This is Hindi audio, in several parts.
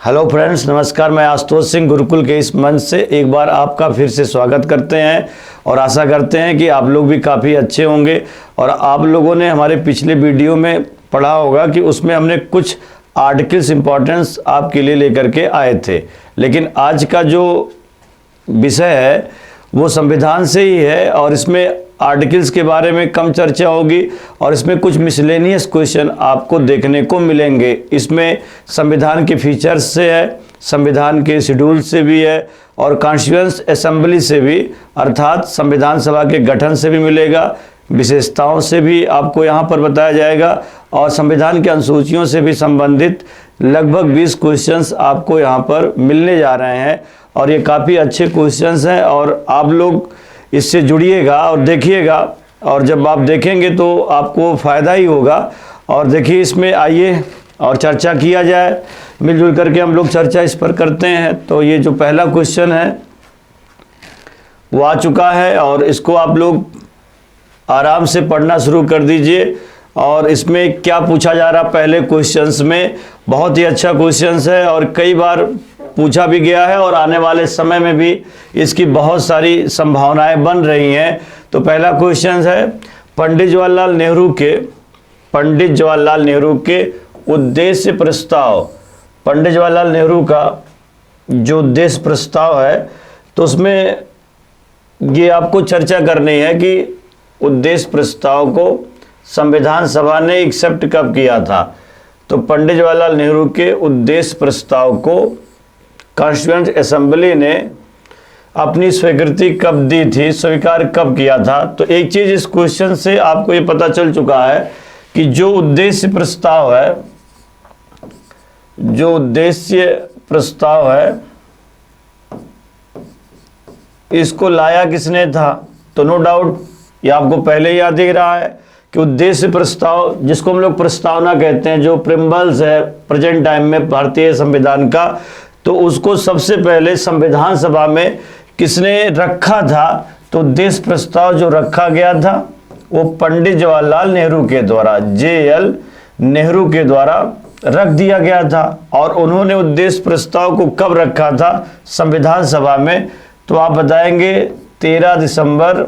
हेलो फ्रेंड्स, नमस्कार। मैं आशुतोष सिंह गुरुकुल के इस मंच से एक बार आपका फिर से स्वागत करते हैं और आशा करते हैं कि आप लोग भी काफ़ी अच्छे होंगे। और आप लोगों ने हमारे पिछले वीडियो में पढ़ा होगा कि उसमें हमने कुछ आर्टिकल्स इम्पोर्टेंस आपके लिए लेकर के आए थे, लेकिन आज का जो विषय है वो संविधान से ही है और इसमें आर्टिकल्स के बारे में कम चर्चा होगी और इसमें कुछ मिसलेनियस क्वेश्चन आपको देखने को मिलेंगे। इसमें संविधान के फीचर्स से है, संविधान के शेड्यूल से भी है और कॉन्स्टिट्यूएंट असेंबली से भी, अर्थात संविधान सभा के गठन से भी मिलेगा, विशेषताओं से भी आपको यहाँ पर बताया जाएगा और संविधान के अनुसूचियों से भी संबंधित लगभग 20 क्वेश्चंस आपको यहाँ पर मिलने जा रहे हैं और ये काफ़ी अच्छे क्वेश्चंस हैं और आप लोग इससे जुड़िएगा और देखिएगा और जब आप देखेंगे तो आपको फ़ायदा ही होगा। और देखिए, इसमें आइए और चर्चा किया जाए, मिलजुल करके हम लोग चर्चा इस पर करते हैं। तो ये जो पहला क्वेश्चन है वो आ चुका है और इसको आप लोग आराम से पढ़ना शुरू कर दीजिए। और इसमें क्या पूछा जा रहा, पहले क्वेश्चंस में बहुत ही अच्छा क्वेश्चंस है और कई बार पूछा भी गया है और आने वाले समय में भी इसकी बहुत सारी संभावनाएं बन रही हैं। तो पहला क्वेश्चन है, पंडित जवाहरलाल नेहरू के उद्देश्य प्रस्ताव। पंडित जवाहरलाल नेहरू का जो उद्देश्य प्रस्ताव है तो उसमें ये आपको चर्चा करनी है कि उद्देश्य प्रस्ताव को संविधान सभा ने एक्सेप्ट कब किया था। तो पंडित जवाहरलाल नेहरू के उद्देश्य प्रस्ताव को कॉन्स्टिट्यूएंट असेंबली ने अपनी स्वीकृति कब दी थी, स्वीकार कब किया था। तो एक चीज़ इस क्वेश्चन से आपको ये पता चल चुका है कि जो उद्देश्य प्रस्ताव है इसको लाया किसने था। तो नो डाउट ये आपको पहले ही याद दिख रहा है कि उद्देश्य प्रस्ताव, जिसको हम लोग प्रस्तावना कहते हैं, जो प्रिम्बल्स है प्रेजेंट टाइम में भारतीय संविधान का, तो उसको सबसे पहले संविधान सभा में किसने रखा था। तो उद्देश्य प्रस्ताव जो रखा गया था वो पंडित जवाहरलाल नेहरू के द्वारा, JL नेहरू के द्वारा रख दिया गया था। और उन्होंने उद्देश्य प्रस्ताव को कब रखा था संविधान सभा में, तो आप बताएंगे 13 दिसंबर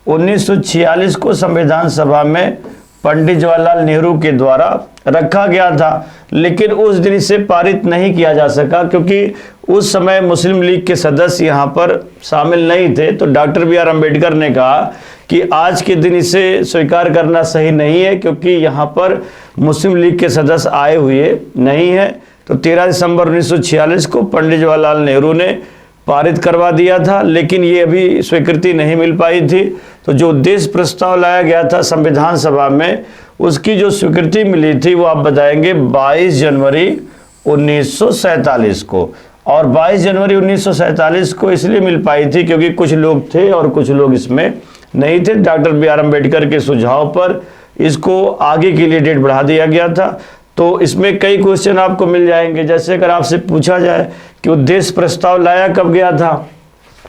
1946 को संविधान सभा में पंडित जवाहरलाल नेहरू के द्वारा रखा गया था। लेकिन उस दिन इसे पारित नहीं किया जा सका क्योंकि उस समय मुस्लिम लीग के सदस्य यहाँ पर शामिल नहीं थे। तो डॉक्टर BR अम्बेडकर ने कहा कि आज के दिन इसे स्वीकार करना सही नहीं है क्योंकि यहाँ पर मुस्लिम लीग के सदस्य आए हुए नहीं हैं। तो 13 दिसंबर 1946 को पंडित जवाहरलाल नेहरू ने पारित करवा दिया था, लेकिन ये अभी स्वीकृति नहीं मिल पाई थी। तो जो उद्देश्य प्रस्ताव लाया गया था संविधान सभा में, उसकी जो स्वीकृति मिली थी वो आप बताएंगे 22 जनवरी 1947 को। और 22 जनवरी 1947 को इसलिए मिल पाई थी क्योंकि कुछ लोग थे और कुछ लोग इसमें नहीं थे। डॉक्टर BR अम्बेडकर के सुझाव पर इसको आगे के लिए डेट बढ़ा दिया गया था। तो इसमें कई क्वेश्चन आपको मिल जाएंगे। जैसे अगर आपसे पूछा जाए कि उद्देश्य प्रस्ताव लाया कब गया था,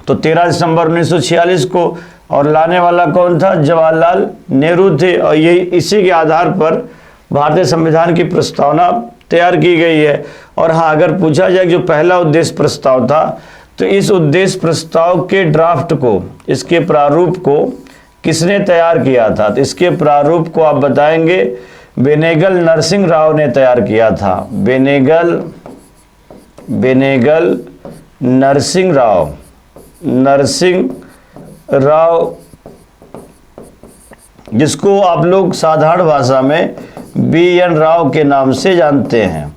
तो 13 दिसंबर 1946 को, और लाने वाला कौन था, जवाहरलाल नेहरू थे। और यही इसी के आधार पर भारतीय संविधान की प्रस्तावना तैयार की गई है। और हाँ, अगर पूछा जाए जो पहला उद्देश्य प्रस्ताव था, तो इस उद्देश्य प्रस्ताव के ड्राफ्ट को, इसके प्रारूप को किसने तैयार किया था। तो इसके प्रारूप को आप बताएंगे बेनेगल नरसिंह राव ने तैयार किया था। बेनेगल नरसिंह राव, जिसको आप लोग साधारण भाषा में BN राव के नाम से जानते हैं,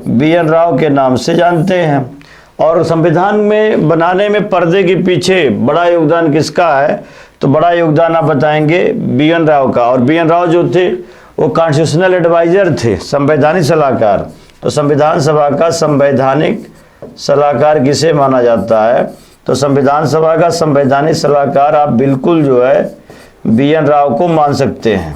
BN राव के नाम से जानते हैं। और संविधान में बनाने में पर्दे के पीछे बड़ा योगदान किसका है, तो बड़ा योगदान आप बताएंगे BN राव का। और BN राव जो थे वो कॉन्स्टिट्यूशनल एडवाइजर थे, संवैधानिक सलाहकार। तो संविधान सभा का संवैधानिक सलाहकार किसे माना जाता है, तो संविधान सभा का संवैधानिक सलाहकार आप बिल्कुल जो है BN राव को मान सकते हैं,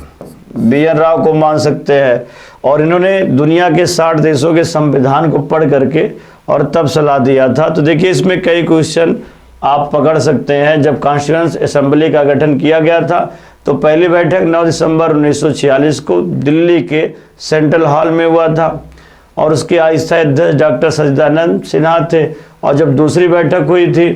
BN राव को मान सकते हैं। और इन्होंने दुनिया के 60 देशों के संविधान को पढ़ करके और तब सलाह दिया था। तो देखिए, इसमें कई क्वेश्चन आप पकड़ सकते हैं। जब कॉन्स्टिट्यूएंट असेंबली का गठन किया गया था तो पहली बैठक 9 दिसंबर 1946 को दिल्ली के सेंट्रल हॉल में हुआ था और उसके अस्थायी अध्यक्ष डॉक्टर सच्चिदानंद सिन्हा थे। और जब दूसरी बैठक हुई थी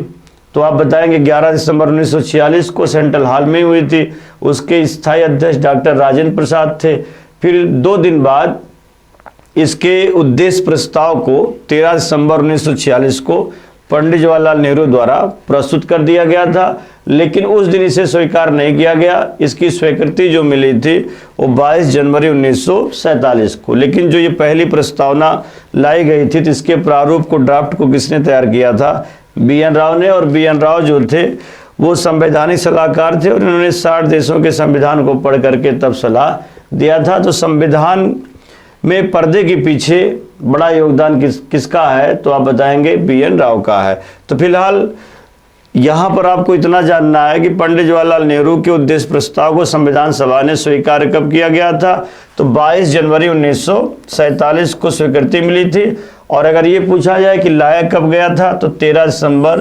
तो आप बताएंगे 11 दिसंबर 1946 को सेंट्रल हॉल में हुई थी, उसके स्थायी अध्यक्ष डॉक्टर राजेंद्र प्रसाद थे। फिर 2 दिन बाद इसके उद्देश्य प्रस्ताव को 13 दिसंबर 1946 को पंडित जवाहरलाल नेहरू द्वारा प्रस्तुत कर दिया गया था, लेकिन उस दिन इसे स्वीकार नहीं किया गया। इसकी स्वीकृति जो मिली थी वो 22 जनवरी 1947 को। लेकिन जो ये पहली प्रस्तावना लाई गई थी तो इसके प्रारूप को, ड्राफ्ट को किसने तैयार किया था? बी.एन. राव ने। और बी.एन. राव जो थे वो संवैधानिक सलाहकार थे और उन्होंने 60 देशों के संविधान को पढ़ करके तब सलाह दिया था। तो संविधान में पर्दे के पीछे बड़ा योगदान किसका है? तो आप बताएंगे बी.एन. राव का है। तो फिलहाल यहाँ पर आपको इतना जानना है कि पंडित जवाहरलाल नेहरू के उद्देश्य प्रस्ताव को संविधान सभा ने स्वीकार कब किया गया था? तो 22 जनवरी 1947 को स्वीकृति मिली थी। और अगर ये पूछा जाए कि लाया कब गया था तो 13 दिसंबर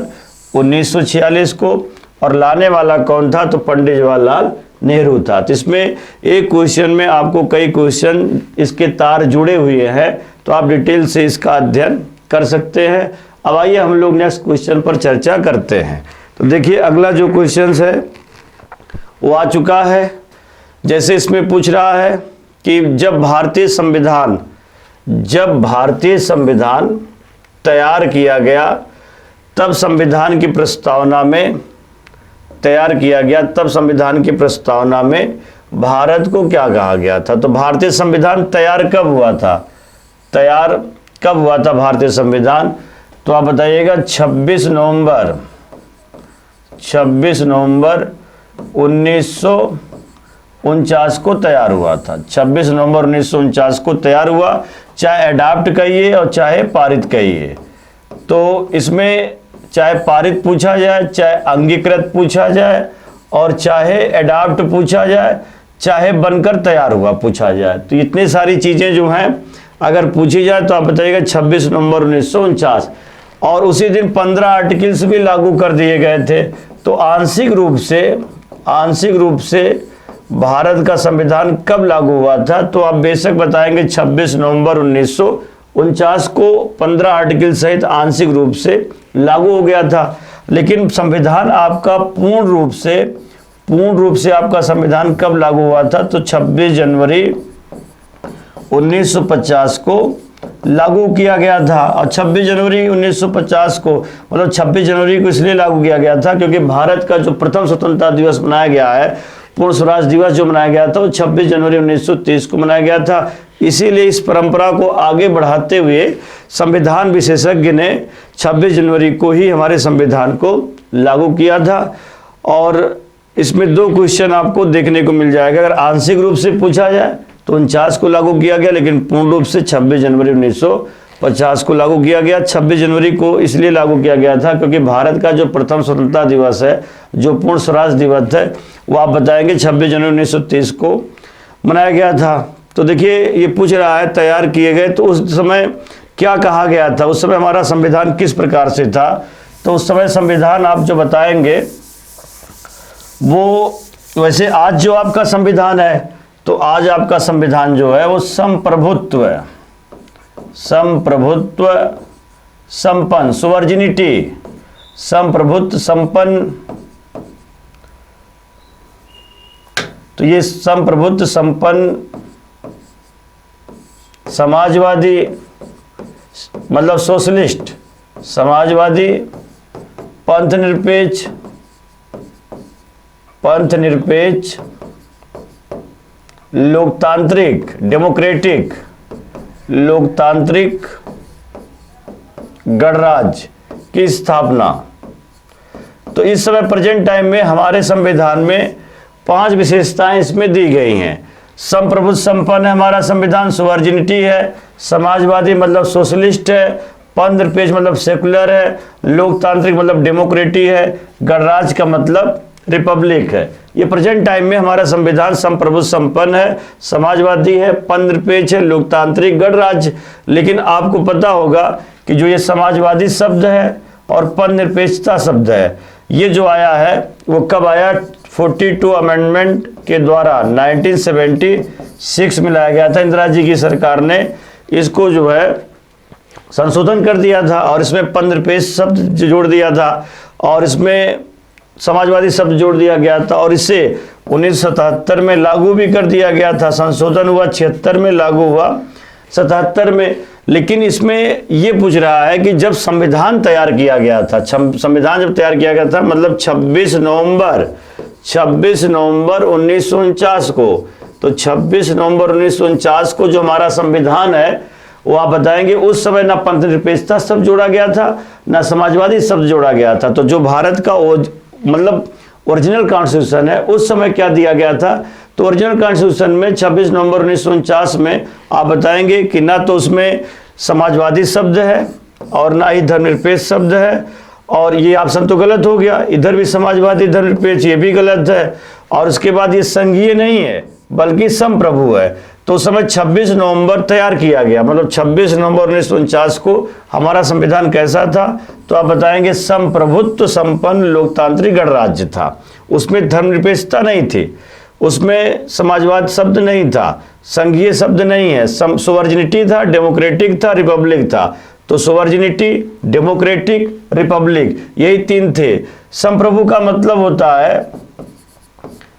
1946 को। और लाने वाला कौन था? तो पंडित जवाहरलाल नेहरू था। तो इसमें एक क्वेश्चन में आपको कई क्वेश्चन इसके तार जुड़े हुए हैं, तो आप डिटेल से इसका अध्ययन कर सकते हैं। अब आइए हम लोग नेक्स्ट क्वेश्चन पर चर्चा करते हैं। तो देखिए अगला जो क्वेश्चन है वो आ चुका है। जैसे इसमें पूछ रहा है कि जब भारतीय संविधान तैयार किया गया तब संविधान की प्रस्तावना में भारत को क्या कहा गया था? तो भारतीय संविधान तैयार कब हुआ था? भारतीय संविधान? तो आप बताइएगा 26 नवंबर 1949 को तैयार हुआ था। 26 नवंबर 1949 को तैयार हुआ, चाहे अडॉप्ट कहिए और चाहे पारित कहिए। तो इसमें चाहे पारित पूछा जाए, चाहे अंगीकृत पूछा जाए और चाहे अडॉप्ट पूछा जाए, चाहे बनकर तैयार हुआ पूछा जाए। तो इतनी सारी चीज़ें जो हैं अगर पूछी जाए तो आप बताइएगा 26 नवंबर 1949। और उसी दिन 15 आर्टिकल्स भी लागू कर दिए गए थे। तो आंशिक रूप से भारत का संविधान कब लागू हुआ था? तो आप बेशक बताएंगे 26 नवंबर 1949 को 15 आर्टिकल सहित आंशिक रूप से लागू हो गया था। लेकिन संविधान आपका पूर्ण रूप से आपका संविधान कब लागू हुआ था? तो 26 जनवरी 1950 को लागू किया गया था। और 26 जनवरी 1950 को, मतलब 26 जनवरी को इसलिए लागू किया गया था क्योंकि भारत का जो प्रथम स्वतंत्रता दिवस मनाया गया है, पूर्ण स्वराज दिवस जो मनाया गया था, वो 26 जनवरी 1930 को मनाया गया था। इसीलिए इस परंपरा को आगे बढ़ाते हुए संविधान विशेषज्ञ ने 26 जनवरी को ही हमारे संविधान को लागू किया था। और इसमें 2 क्वेश्चन आपको देखने को मिल जाएगा। अगर आंशिक रूप से पूछा जाए तो 49 को लागू किया गया, लेकिन पूर्ण रूप से 26 जनवरी 1950 को लागू किया गया। 26 जनवरी को इसलिए लागू किया गया था क्योंकि भारत का जो प्रथम स्वतंत्रता दिवस है, जो पूर्ण स्वराज दिवस है, वो आप बताएंगे 26 जनवरी 1930 को मनाया गया था। तो देखिए ये पूछ रहा है तैयार किए गए, तो उस समय क्या कहा गया था? उस समय हमारा संविधान किस प्रकार से था? तो उस समय संविधान आप जो बताएंगे वो, वैसे आज जो आपका संविधान है, तो आज आपका संविधान जो है वो संप्रभुत्व संपन्न, सुवर्जिनिटी, संप्रभुत्व संपन्न। तो ये संप्रभुत्व संपन्न, समाजवादी मतलब सोशलिस्ट, समाजवादी, पंथ निरपेक्ष, लोकतांत्रिक, डेमोक्रेटिक, लोकतांत्रिक गणराज्य की स्थापना। तो इस समय प्रेजेंट टाइम में हमारे संविधान में 5 विशेषताएं इसमें दी गई हैं। संप्रभुत्व संपन्न है हमारा संविधान, सुवर्जिनिटी है, समाजवादी मतलब सोशलिस्ट है, पंथ निरपेक्ष मतलब सेकुलर है, लोकतांत्रिक मतलब डेमोक्रेटिक है, गणराज्य का मतलब रिपब्लिक है। ये प्रेजेंट टाइम में हमारा संविधान संप्रभुत्व संपन्न है, समाजवादी है, पंथ निरपेक्ष है, लोकतांत्रिक, गणराज्य। लेकिन आपको पता होगा कि जो ये समाजवादी शब्द है और पंथ निरपेक्षता शब्द है, ये जो आया है वो कब आया? 42 अमेंडमेंट के द्वारा 1976 में लाया गया था। इंदिरा जी की सरकार ने इसको जो है संशोधन कर दिया था और इसमें पंथनिरपेक्ष शब्द जोड़ दिया था और इसमें समाजवादी शब्द जोड़ दिया गया था और इसे 1977 में लागू भी कर दिया गया था। संशोधन हुआ 76 में, लागू हुआ 77 में। लेकिन इसमें ये पूछ रहा है कि जब संविधान तैयार किया गया था, संविधान जब तैयार किया गया था मतलब 26 नवंबर 1949 को, तो 26 नवंबर 1949 को जो हमारा संविधान है वो आप बताएंगे उस समय ना पंथनिरपेक्षता शब्द जोड़ा गया था ना समाजवादी शब्द जोड़ा गया था। तो जो भारत का मतलब ओरिजिनल कॉन्स्टिट्यूशन है उस समय क्या दिया गया था, तो ओरिजिनल कॉन्स्टिट्यूशन में 26 नवंबर 1949 में आप बताएंगे कि ना तो उसमें समाजवादी शब्द है और ना ही धर्मनिरपेक्ष शब्द है, और ये ऑप्शन तो गलत हो गया, इधर भी समाजवादी धर्मनिरपेक्ष ये भी गलत है, और उसके बाद ये संघीय नहीं है बल्कि संप्रभु है। तो उस समय 26 नवंबर तैयार किया गया, मतलब 26 नवंबर 1949 को हमारा संविधान कैसा था, तो आप बताएंगे संप्रभुत्व संपन्न लोकतांत्रिक गणराज्य था। उसमें धर्मनिरपेक्षता नहीं थी, उसमें समाजवाद शब्द नहीं था, संघीय शब्द नहीं है, सोवर्जिनिटी था, डेमोक्रेटिक था, रिपब्लिक था। तो सोवर्जिनिटी, डेमोक्रेटिक, रिपब्लिक यही तीन थे। संप्रभु का मतलब होता है,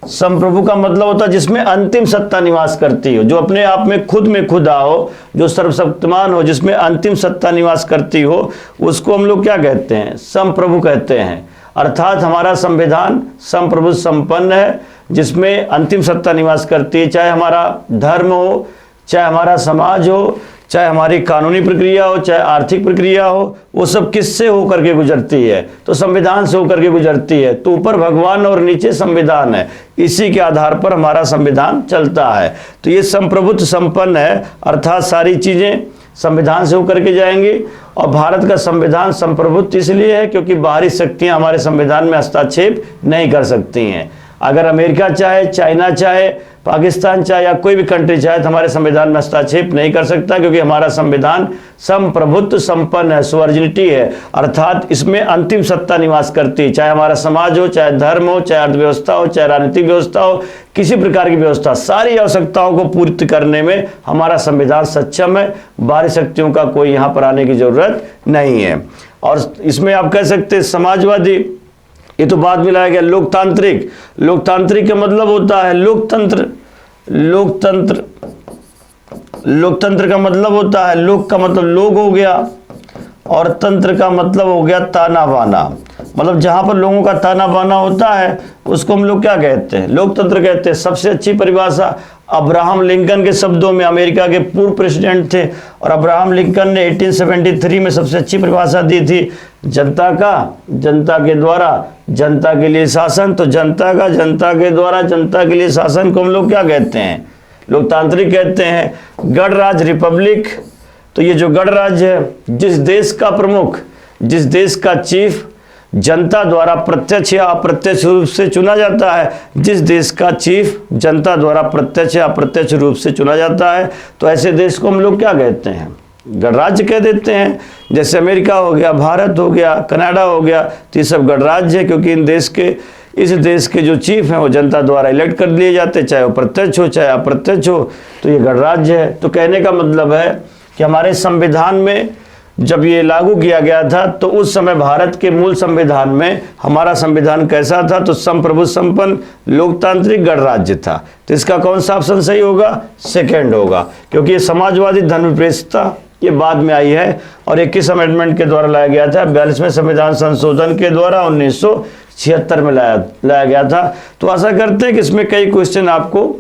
संप्रभु का मतलब होता है जिसमें अंतिम सत्ता निवास करती हो, जो अपने आप में खुदा हो, जो सर्वशक्तिमान हो, जिसमें अंतिम सत्ता निवास करती हो, उसको हम लोग क्या कहते हैं, संप्रभु कहते हैं। अर्थात हमारा संविधान संप्रभु संपन्न है, जिसमें अंतिम सत्ता निवास करती है, चाहे हमारा धर्म हो, चाहे हमारा समाज हो, चाहे हमारी कानूनी प्रक्रिया हो, चाहे आर्थिक प्रक्रिया हो, वो सब किससे होकर के गुजरती है, तो संविधान से होकर के गुजरती है। तो ऊपर भगवान और नीचे संविधान है, इसी के आधार पर हमारा संविधान चलता है। तो ये संप्रभुत्व संपन्न है, अर्थात सारी चीजें संविधान से होकर के जाएंगी। और भारत का संविधान संप्रभुत्व इसलिए है क्योंकि बाहरी शक्तियां हमारे संविधान में हस्तक्षेप नहीं कर सकती हैं। अगर अमेरिका चाहे, चाइना चाहे, पाकिस्तान चाहे या कोई भी कंट्री चाहे तो हमारे संविधान में हस्तक्षेप नहीं कर सकता, क्योंकि हमारा संविधान संप्रभुत्व संपन्न है, सोवर्जिनिटी है, अर्थात इसमें अंतिम सत्ता निवास करती है। चाहे हमारा समाज हो, चाहे धर्म हो, चाहे अर्थव्यवस्था हो, चाहे राजनीतिक व्यवस्था हो, किसी प्रकार की व्यवस्था, सारी आवश्यकताओं को पूर्ति करने में हमारा संविधान सक्षम है। बाहरी शक्तियों का कोई यहाँ पर आने की जरूरत नहीं है। और इसमें आप कह सकते हैं समाजवादी, ये तो बाद में लाया गया। लोकतांत्रिक, लोकतांत्रिक का मतलब होता है लोकतंत्र, लोकतंत्र, लोकतंत्र का मतलब होता है, लोक का मतलब लोग हो गया और तंत्र का मतलब हो गया ताना बाना, मतलब जहां पर लोगों का ताना बाना होता है उसको हम लोग क्या कहते हैं, लोकतंत्र कहते हैं। सबसे अच्छी परिभाषा अब्राहम लिंकन के शब्दों में, अमेरिका के पूर्व प्रेसिडेंट थे और अब्राहम लिंकन ने 1873 में सबसे अच्छी परिभाषा दी थी, जनता का जनता के द्वारा जनता के लिए शासन। तो जनता का जनता के द्वारा जनता के लिए शासन को हम लोग क्या कहते हैं, लोकतांत्रिक कहते हैं। गणराज्य, रिपब्लिक, तो ये जो गणराज्य है, जिस देश का प्रमुख, जिस देश का चीफ जनता द्वारा प्रत्यक्ष या अप्रत्यक्ष रूप से चुना जाता है, जिस देश का चीफ जनता द्वारा प्रत्यक्ष या अप्रत्यक्ष रूप से चुना जाता है, तो ऐसे देश को हम लोग क्या कहते हैं, गणराज्य कह देते हैं। जैसे अमेरिका हो गया, भारत हो गया, कनाडा हो गया, तो ये सब गणराज्य है, क्योंकि इन देश के, इस देश के जो चीफ हैं वो जनता द्वारा इलेक्ट कर लिए जाते हैं, चाहे वो प्रत्यक्ष हो चाहे अप्रत्यक्ष हो, तो ये गणराज्य है। तो कहने का मतलब है कि हमारे संविधान में जब ये लागू किया गया था तो उस समय भारत के मूल संविधान में हमारा संविधान कैसा था, तो संप्रभु संपन्न लोकतांत्रिक गणराज्य था। तो इसका कौन सा ऑप्शन सही होगा, सेकंड होगा, क्योंकि ये समाजवादी धर्मनिरपेक्षता ये बाद में आई है और 21 अमेंडमेंट के द्वारा लाया गया था, 42वें संविधान संशोधन के द्वारा 1976 में लाया गया था। तो आशा करते हैं कि इसमें कई क्वेश्चन आपको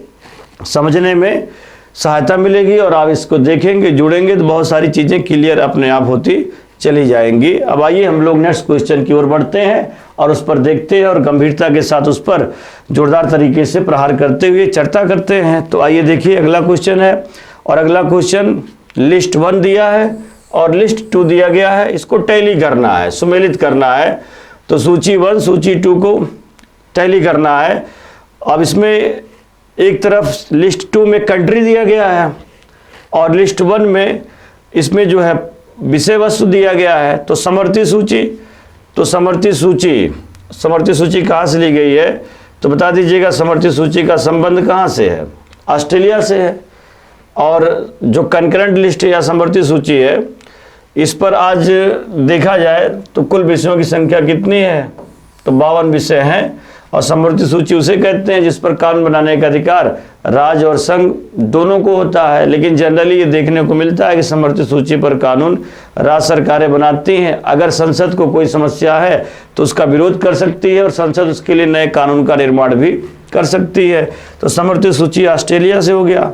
समझने में सहायता मिलेगी और आप इसको देखेंगे, जुड़ेंगे तो बहुत सारी चीज़ें क्लियर अपने आप होती चली जाएंगी। अब आइए हम लोग नेक्स्ट क्वेश्चन की ओर बढ़ते हैं और उस पर देखते हैं और गंभीरता के साथ उस पर जोरदार तरीके से प्रहार करते हुए चर्चा करते हैं। तो आइए देखिए, अगला क्वेश्चन है और अगला क्वेश्चन लिस्ट 1 दिया है और लिस्ट 2 दिया गया है, इसको टैली करना है, सुमेलित करना है। तो सूची 1 सूची 2 को टैली करना है। अब इसमें एक तरफ लिस्ट 2 में कंट्री दिया गया है और लिस्ट 1 में इसमें जो है विषय वस्तु दिया गया है। तो समवर्ती सूची, तो समवर्ती सूची कहाँ से ली गई है, तो बता दीजिएगा समर्थित सूची का संबंध कहाँ से है? ऑस्ट्रेलिया से है। और जो कंकरेंट लिस्ट या समर्थित सूची है, इस पर आज देखा जाए तो कुल विषयों की संख्या कितनी है? तो 52 विषय हैं। और समर्थित सूची उसे कहते हैं जिस पर कानून बनाने का अधिकार राज्य और संघ दोनों को होता है। लेकिन जनरली ये देखने को मिलता है कि समर्थित सूची पर कानून राज्य सरकारें बनाती हैं। अगर संसद को कोई समस्या है तो उसका विरोध कर सकती है और संसद उसके लिए नए कानून का निर्माण भी कर सकती है। तो समर्थित सूची ऑस्ट्रेलिया से हो गया।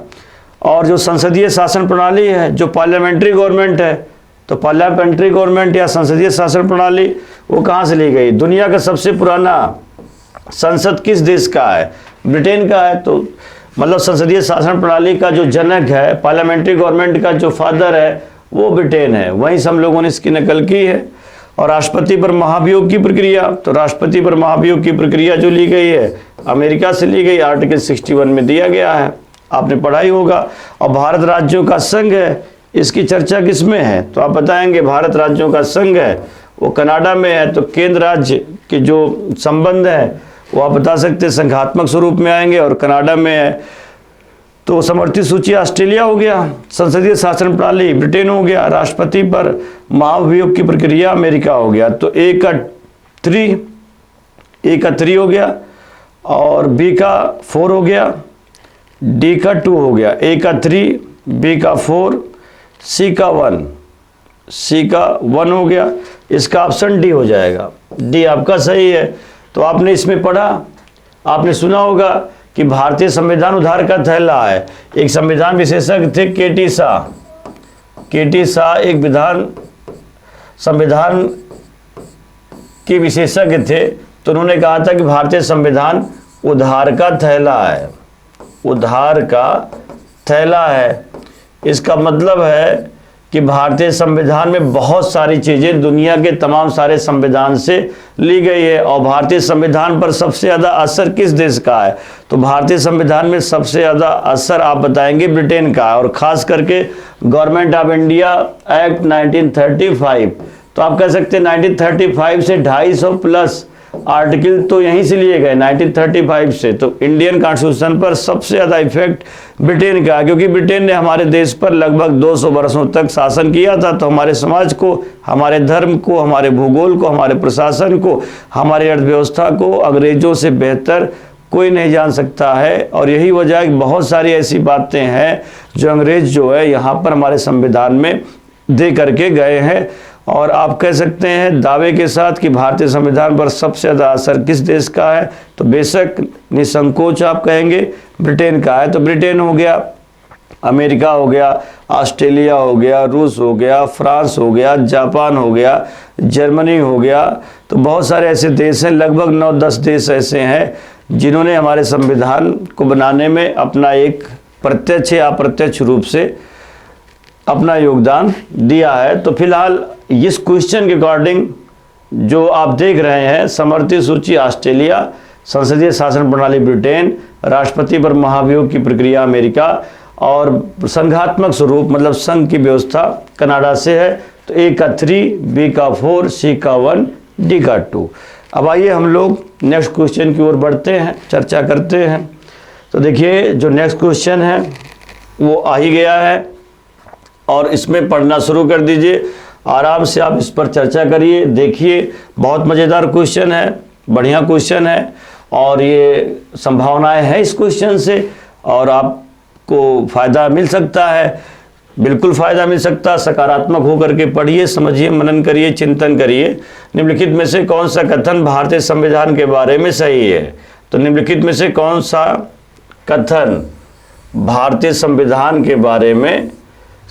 और जो संसदीय शासन प्रणाली है, जो पार्लियामेंट्री गवर्नमेंट है, तो पार्लियामेंट्री गवर्नमेंट या संसदीय शासन प्रणाली वो कहाँ से ली गई? दुनिया का सबसे पुराना संसद किस देश का है? ब्रिटेन का है। तो मतलब संसदीय शासन प्रणाली का जो जनक है, पार्लियामेंट्री गवर्नमेंट का जो फादर है, वो ब्रिटेन है। वहीं से हम लोगों ने इसकी नकल की है। और राष्ट्रपति पर महाभियोग की प्रक्रिया, तो राष्ट्रपति पर महाभियोग की प्रक्रिया जो ली गई है अमेरिका से ली गई, आर्टिकल 61 में दिया गया है, आपने पढ़ा ही होगा। और भारत राज्यों का संघ है, इसकी चर्चा किसमें है? तो आप बताएंगे भारत राज्यों का संघ है वो कनाडा में है। तो केंद्र राज्य के जो संबंध है वो आप बता सकते हैं संघात्मक स्वरूप में आएंगे और कनाडा में है। तो समर्थित सूची ऑस्ट्रेलिया हो गया, संसदीय शासन प्रणाली ब्रिटेन हो गया, राष्ट्रपति पर महाभियोग की प्रक्रिया अमेरिका हो गया। तो ए का 3 हो गया और बी का 4 हो गया, डी का 2 हो गया। ए का 3, बी का 4, सी का 1 हो गया। इसका ऑप्शन डी हो जाएगा। डी आपका सही है। तो आपने इसमें पढ़ा, आपने सुना होगा कि भारतीय संविधान उधार का थैला है। एक संविधान विशेषज्ञ थे केटी शाह एक संविधान के विशेषज्ञ थे। तो उन्होंने कहा था कि भारतीय संविधान उधार का थैला है, उधार का थैला है। इसका मतलब है कि भारतीय संविधान में बहुत सारी चीज़ें दुनिया के तमाम सारे संविधान से ली गई है। और भारतीय संविधान पर सबसे ज़्यादा असर किस देश का है? तो भारतीय संविधान में सबसे ज़्यादा असर आप बताएंगे ब्रिटेन का है। और ख़ास करके गवर्नमेंट ऑफ इंडिया एक्ट 1935। तो आप कह सकते हैं 1935 से 250 प्लस आर्टिकल तो यहीं से लिए गए 1935 से। तो इंडियन कॉन्स्टिट्यूशन पर सबसे ज़्यादा इफेक्ट ब्रिटेन का, क्योंकि ब्रिटेन ने हमारे देश पर लगभग 200 वर्षों तक शासन किया था। तो हमारे समाज को, हमारे धर्म को, हमारे भूगोल को, हमारे प्रशासन को, हमारी अर्थव्यवस्था को अंग्रेजों से बेहतर कोई नहीं जान सकता है। और यही वजह है कि बहुत सारी ऐसी बातें हैं जो अंग्रेज जो है यहाँ पर हमारे संविधान में दे करके गए हैं। और आप कह सकते हैं दावे के साथ कि भारतीय संविधान पर सबसे ज़्यादा असर किस देश का है? तो बेशक निसंकोच आप कहेंगे ब्रिटेन का है। तो ब्रिटेन हो गया, अमेरिका हो गया, ऑस्ट्रेलिया हो गया, रूस हो गया, फ्रांस हो गया, जापान हो गया, जर्मनी हो गया। तो बहुत सारे ऐसे देश हैं, लगभग 9-10 देश ऐसे हैं जिन्होंने हमारे संविधान को बनाने में अपना एक प्रत्यक्ष या अप्रत्यक्ष रूप से अपना योगदान दिया है। तो फिलहाल इस क्वेश्चन के अकॉर्डिंग जो आप देख रहे हैं, समर्थित सूची ऑस्ट्रेलिया, संसदीय शासन प्रणाली ब्रिटेन, राष्ट्रपति पर महाभियोग की प्रक्रिया अमेरिका और संघात्मक स्वरूप मतलब संघ की व्यवस्था कनाडा से है। तो ए का 3, बी का 4, सी का 1, डी का 2। अब आइए हम लोग नेक्स्ट क्वेश्चन की ओर बढ़ते हैं, चर्चा करते हैं। तो देखिए जो नेक्स्ट क्वेश्चन है वो आ ही गया है और इसमें पढ़ना शुरू कर दीजिए। आराम से आप इस पर चर्चा करिए, देखिए बहुत मज़ेदार क्वेश्चन है, बढ़िया क्वेश्चन है और ये संभावनाएं हैं इस क्वेश्चन से और आपको फ़ायदा मिल सकता है, बिल्कुल फ़ायदा मिल सकता है। सकारात्मक होकर के पढ़िए, समझिए, मनन करिए, चिंतन करिए। निम्नलिखित में से कौन सा कथन भारतीय संविधान के बारे में सही है? तो निम्नलिखित में से कौन सा कथन भारतीय संविधान के बारे में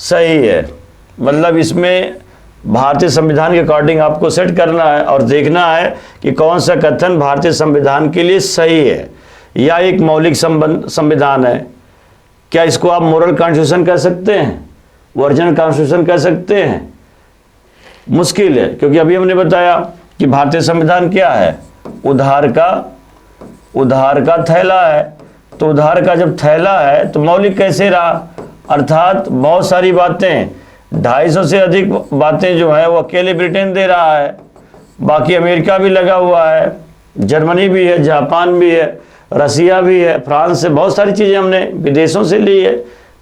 सही है? मतलब इसमें भारतीय संविधान के अकॉर्डिंग आपको सेट करना है और देखना है कि कौन सा कथन भारतीय संविधान के लिए सही है या एक मौलिक संविधान है। क्या इसको आप मोरल कॉन्स्टिट्यूशन कह सकते हैं, वर्जिन कॉन्स्टिट्यूशन कह सकते हैं? मुश्किल है, क्योंकि अभी हमने बताया कि भारतीय संविधान क्या है, उधार का थैला है। तो उधार का जब थैला है तो मौलिक कैसे रहा? अर्थात बहुत सारी बातें, 250 से अधिक बातें जो है वो अकेले ब्रिटेन दे रहा है, बाकी अमेरिका भी लगा हुआ है, जर्मनी भी है, जापान भी है, रसिया भी है, फ्रांस से, बहुत सारी चीज़ें हमने विदेशों से ली है।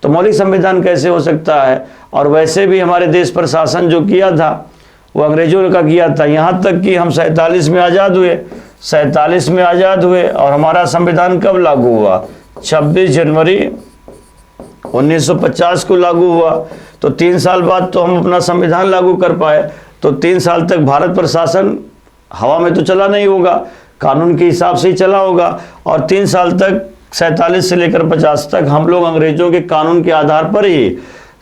तो मौलिक संविधान कैसे हो सकता है? और वैसे भी हमारे देश पर शासन जो किया था वो अंग्रेजों का किया था, यहाँ तक कि हम 47 में आज़ाद हुए, 47 में आज़ाद हुए और हमारा संविधान कब लागू हुआ? 26 जनवरी 1950 को लागू हुआ। तो 3 साल बाद तो हम अपना संविधान लागू कर पाए। तो 3 साल तक भारत पर शासन हवा में तो चला नहीं होगा, कानून के हिसाब से ही चला होगा। और 3 साल तक 47 से लेकर 50 तक हम लोग अंग्रेजों के कानून के आधार पर ही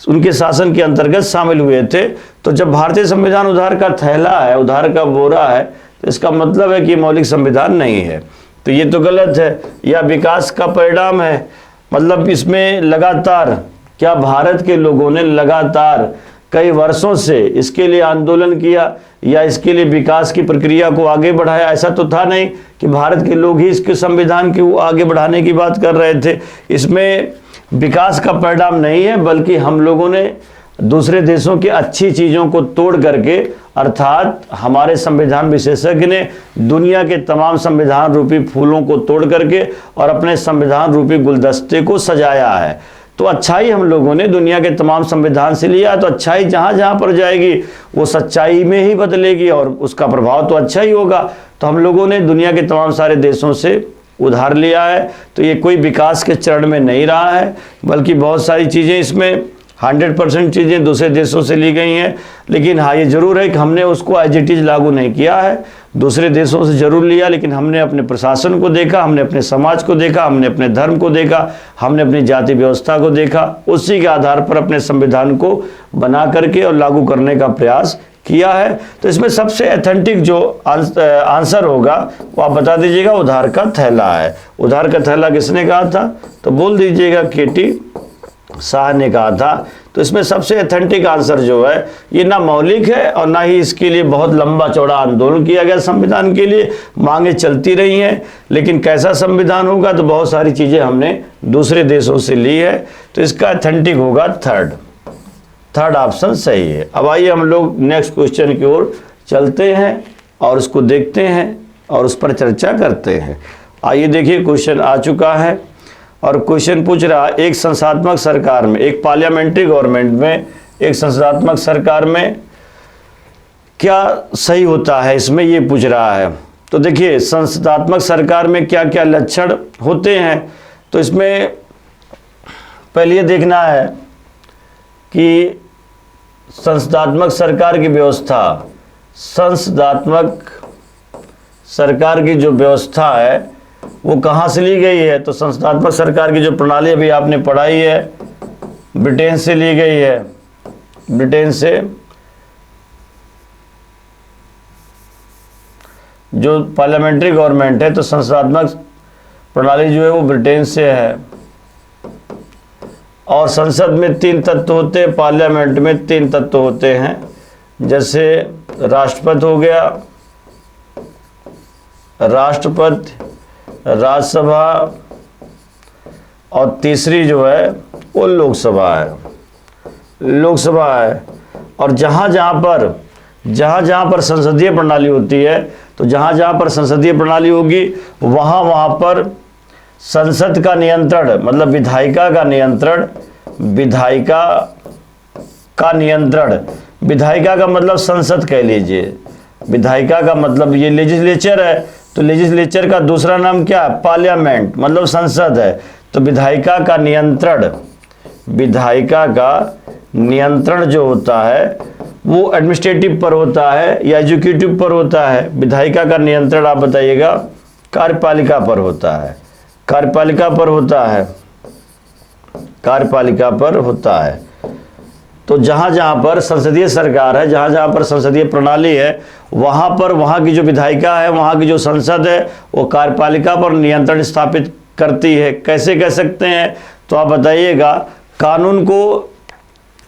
उनके शासन के अंतर्गत शामिल हुए थे। तो जब भारतीय संविधान उधार का थैला है, उधार का बोरा है, तो इसका मतलब है कि मौलिक संविधान नहीं है। तो ये तो गलत है। या विकास का परिणाम है, मतलब इसमें लगातार, क्या भारत के लोगों ने लगातार कई वर्षों से इसके लिए आंदोलन किया या इसके लिए विकास की प्रक्रिया को आगे बढ़ाया? ऐसा तो था नहीं कि भारत के लोग ही इसके संविधान को आगे बढ़ाने की बात कर रहे थे। इसमें विकास का परिणाम नहीं है, बल्कि हम लोगों ने दूसरे देशों की अच्छी चीज़ों को तोड़ करके, अर्थात हमारे संविधान विशेषज्ञ ने दुनिया के तमाम संविधान रूपी फूलों को तोड़ करके और अपने संविधान रूपी गुलदस्ते को सजाया है। तो अच्छाई हम लोगों ने दुनिया के तमाम संविधान से लिया, तो अच्छाई जहाँ जहाँ पर जाएगी वो सच्चाई में ही बदलेगी और उसका प्रभाव तो अच्छा ही होगा। तो हम लोगों ने दुनिया के तमाम सारे देशों से उधार लिया है। तो ये कोई विकास के चरण में नहीं रहा है, बल्कि बहुत सारी चीज़ें इसमें 100% चीज़ें दूसरे देशों से ली गई हैं। लेकिन हाँ, ये ज़रूर है कि हमने उसको एज इट इज़ लागू नहीं किया है, दूसरे देशों से ज़रूर लिया, लेकिन हमने अपने प्रशासन को देखा, हमने अपने समाज को देखा, हमने अपने धर्म को देखा, हमने अपनी जाति व्यवस्था को देखा, उसी के आधार पर अपने संविधान को बना करके और लागू करने का प्रयास किया है। तो इसमें सबसे ऑथेंटिक जो आंसर होगा वो आप बता दीजिएगा, उधार का थैला है। उधार का थैला किसने कहा था? तो बोल दीजिएगा केटी शाह ने कहा था। तो इसमें सबसे ऑथेंटिक आंसर जो है, ये ना मौलिक है और ना ही इसके लिए बहुत लंबा चौड़ा आंदोलन किया गया संविधान के लिए, मांगे चलती रही हैं। लेकिन कैसा संविधान होगा? तो बहुत सारी चीज़ें हमने दूसरे देशों से ली है। तो इसका ऑथेंटिक होगा थर्ड ऑप्शन सही है। अब आइए हम लोग नेक्स्ट क्वेश्चन की ओर चलते हैं और उसको देखते हैं और उस पर चर्चा करते हैं। आइए देखिए, क्वेश्चन आ चुका है और क्वेश्चन पूछ रहा है, एक संसदात्मक सरकार में, एक पार्लियामेंट्री गवर्नमेंट में, एक संसदात्मक सरकार में क्या सही होता है, इसमें ये पूछ रहा है। तो देखिए, संसदात्मक सरकार में क्या क्या लक्षण होते हैं। तो इसमें पहले ये देखना है कि संसदात्मक सरकार की व्यवस्था, संसदात्मक सरकार की जो व्यवस्था है वो कहाँ से ली गई है। तो संसदात्मक सरकार की जो प्रणाली अभी आपने पढ़ाई है, ब्रिटेन से ली गई है, ब्रिटेन से। जो पार्लियामेंट्री गवर्नमेंट है, तो संसदात्मक प्रणाली जो है वो ब्रिटेन से है। और संसद में 3 तत्व होते हैं, पार्लियामेंट में 3 तत्व होते हैं, जैसे राष्ट्रपति हो गया, राष्ट्रपति, राज्यसभा और तीसरी जो है वो लोकसभा है, लोकसभा है। और जहाँ जहाँ पर संसदीय प्रणाली होती है, तो जहाँ जहाँ पर संसदीय प्रणाली होगी वहाँ पर संसद का नियंत्रण, मतलब विधायिका का नियंत्रण, विधायिका का मतलब संसद कह लीजिए, विधायिका का मतलब ये लेजिस्लेचर है। तो लेजिस्लेचर का दूसरा नाम क्या है? पार्लियामेंट, मतलब संसद है। तो विधायिका का नियंत्रण जो होता है वो एडमिनिस्ट्रेटिव पर होता है या एग्जीक्यूटिव पर होता है। विधायिका का नियंत्रण आप बताइएगा कार्यपालिका पर होता है, कार्यपालिका पर होता है। तो जहाँ जहाँ पर संसदीय सरकार है, जहाँ जहाँ पर संसदीय प्रणाली है, वहाँ की जो विधायिका है, वहाँ की जो संसद है, वो कार्यपालिका पर नियंत्रण स्थापित करती है। कैसे कह सकते हैं? तो आप बताइएगा, कानून को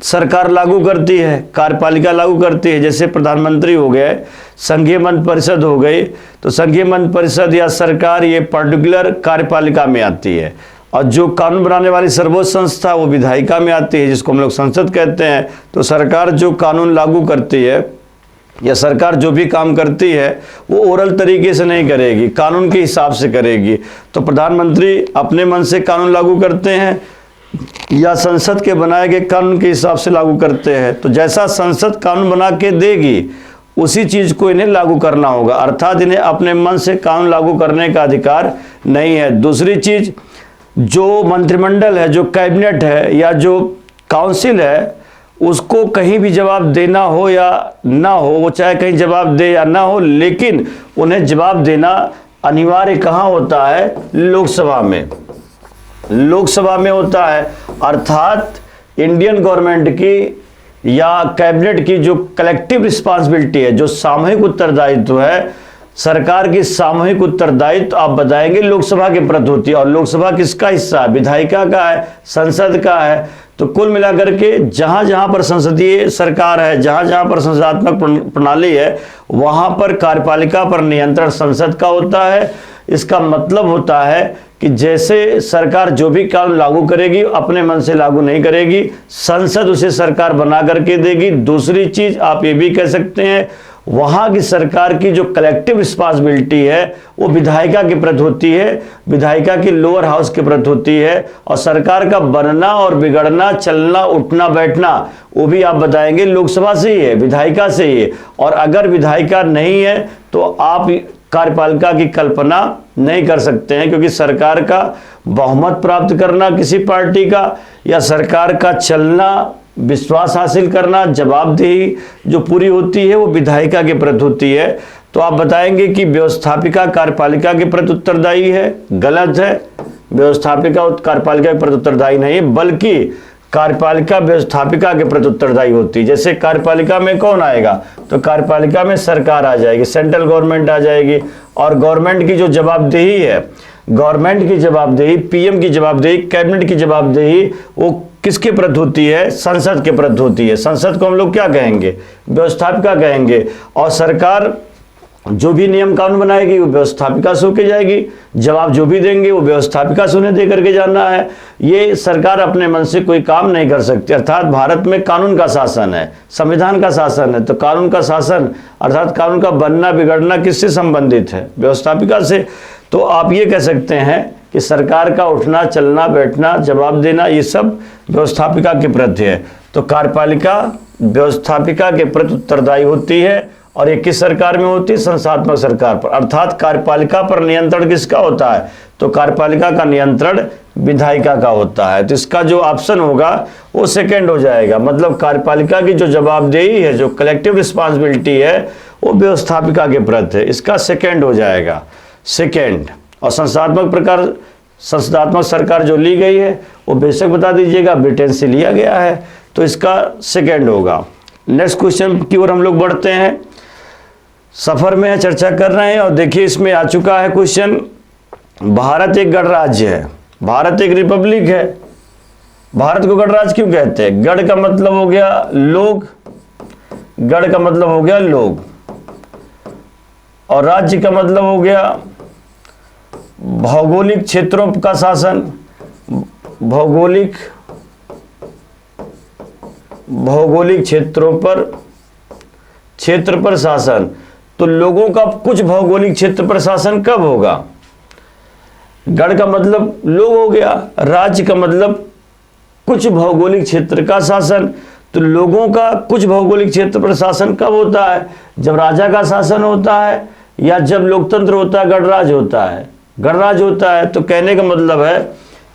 सरकार लागू करती है, कार्यपालिका लागू करती है। जैसे प्रधानमंत्री हो गए, संघीय मंत्रि परिषद हो गई, तो संघीय मंत्रि परिषद या सरकार ये पर्टिकुलर कार्यपालिका में आती है। और जो कानून बनाने वाली सर्वोच्च संस्था वो विधायिका में आती है, जिसको हम लोग संसद कहते हैं। तो सरकार जो कानून लागू करती है या सरकार जो भी काम करती है वो ओरल तरीके से नहीं करेगी, कानून के हिसाब से करेगी। तो प्रधानमंत्री अपने मन से कानून लागू करते हैं या संसद के बनाए गए कानून के हिसाब से लागू करते हैं। तो जैसा संसद कानून बना के देगी उसी चीज को इन्हें लागू करना होगा, अर्थात इन्हें अपने मन से कानून लागू करने का अधिकार नहीं है। दूसरी चीज, जो मंत्रिमंडल है, जो कैबिनेट है या जो काउंसिल है, उसको कहीं भी जवाब देना हो या ना हो, वो चाहे कहीं जवाब दे या ना हो, लेकिन उन्हें जवाब देना अनिवार्य कहाँ होता है? लोकसभा में। लोकसभा में होता है। अर्थात इंडियन गवर्नमेंट की या कैबिनेट की जो कलेक्टिव रिस्पांसिबिलिटी है, जो सामूहिक उत्तरदायित्व है, सरकार की सामूहिक उत्तरदायित्व आप बताएंगे लोकसभा के प्रति होती है। और लोकसभा किसका हिस्सा है? विधायिका का है, संसद का है। तो कुल मिलाकर के जहां जहां पर संसदीय सरकार है, जहां जहां पर संसदात्मक प्रणाली है, वहां पर कार्यपालिका पर नियंत्रण संसद का होता है। इसका मतलब होता है कि जैसे सरकार जो भी कानून लागू करेगी अपने मन से लागू नहीं करेगी, संसद उसे सरकार बना करके देगी। दूसरी चीज आप ये भी कह सकते हैं, वहां की सरकार की जो कलेक्टिव रिस्पांसिबिलिटी है वो विधायिका के प्रति होती है, विधायिका की लोअर हाउस के प्रति होती है। और सरकार का बनना और बिगड़ना, चलना, उठना, बैठना, वो भी आप बताएंगे लोकसभा से ही है, विधायिका से ही है। और अगर विधायिका नहीं है तो आप कार्यपालिका की कल्पना नहीं कर सकते हैं, क्योंकि सरकार का बहुमत प्राप्त करना किसी पार्टी का या सरकार का चलना, विश्वास हासिल करना, जवाबदेही जो पूरी होती है वो विधायिका के प्रति होती है। तो आप बताएंगे कि व्यवस्थापिका कार्यपालिका के प्रति उत्तरदायी है, गलत है। व्यवस्थापिका कार्यपालिका के प्रति उत्तरदायी नहीं है, बल्कि कार्यपालिका व्यवस्थापिका के प्रति उत्तरदायी होती है। जैसे कार्यपालिका में कौन आएगा? तो कार्यपालिका में सरकार आ जाएगी, सेंट्रल गवर्नमेंट आ जाएगी। और गवर्नमेंट की जो जवाबदेही है, गवर्नमेंट की जवाबदेही, पीएम की जवाबदेही, कैबिनेट की जवाबदेही, वो किसके प्रति होती है? संसद के प्रति होती है। संसद को हम लोग क्या कहेंगे? व्यवस्थापिका कहेंगे। और सरकार जो भी नियम कानून बनाएगी वो व्यवस्थापिका से होके जाएगी, जवाब जो भी देंगे वो व्यवस्थापिका से उन्हें दे करके जाना है। ये सरकार अपने मन से कोई काम नहीं कर सकती। अर्थात भारत में कानून का शासन है, संविधान का शासन है। तो कानून का शासन अर्थात कानून का बनना बिगड़ना किससे संबंधित है? व्यवस्थापिका से। तो आप ये कह सकते हैं कि सरकार का उठना, चलना, बैठना, जवाब देना, ये सब व्यवस्थापिका के प्रति है। तो कार्यपालिका व्यवस्थापिका के प्रति उत्तरदायी होती है। और ये किस सरकार में होती है? संस्थात्मक सरकार पर। अर्थात कार्यपालिका पर नियंत्रण किसका होता है? तो कार्यपालिका का नियंत्रण विधायिका का होता है। तो इसका जो ऑप्शन होगा वो सेकंड हो जाएगा। मतलब कार्यपालिका की जो जवाबदेही है, जो कलेक्टिव रिस्पांसिबिलिटी है, वो व्यवस्थापिका के प्रति है। इसका सेकंड हो जाएगा, सेकंड। और संस्थात्मक सरकार जो ली गई है वो बेशक बता दीजिएगा ब्रिटेन से लिया गया है, तो इसका सेकंड होगा। नेक्स्ट क्वेश्चन की ओर हम लोग बढ़ते हैं। सफर में चर्चा कर रहे हैं और देखिए इसमें आ चुका है क्वेश्चन, भारत एक गणराज्य है, भारत एक रिपब्लिक है। भारत को गणराज्य क्यों कहते हैं? गण का मतलब हो गया लोग, गण का मतलब हो गया लोग, और राज्य का मतलब हो गया भौगोलिक क्षेत्रों का शासन, भौगोलिक क्षेत्र पर शासन। तो लोगों का कुछ भौगोलिक क्षेत्र पर शासन कब होगा? गण का मतलब लोग हो गया, राज्य का मतलब कुछ भौगोलिक क्षेत्र का शासन। तो लोगों का कुछ भौगोलिक क्षेत्र पर शासन कब होता है? जब राजा का शासन होता है या जब लोकतंत्र होता है, गणराज्य होता है। गणराज्य होता है तो कहने का मतलब है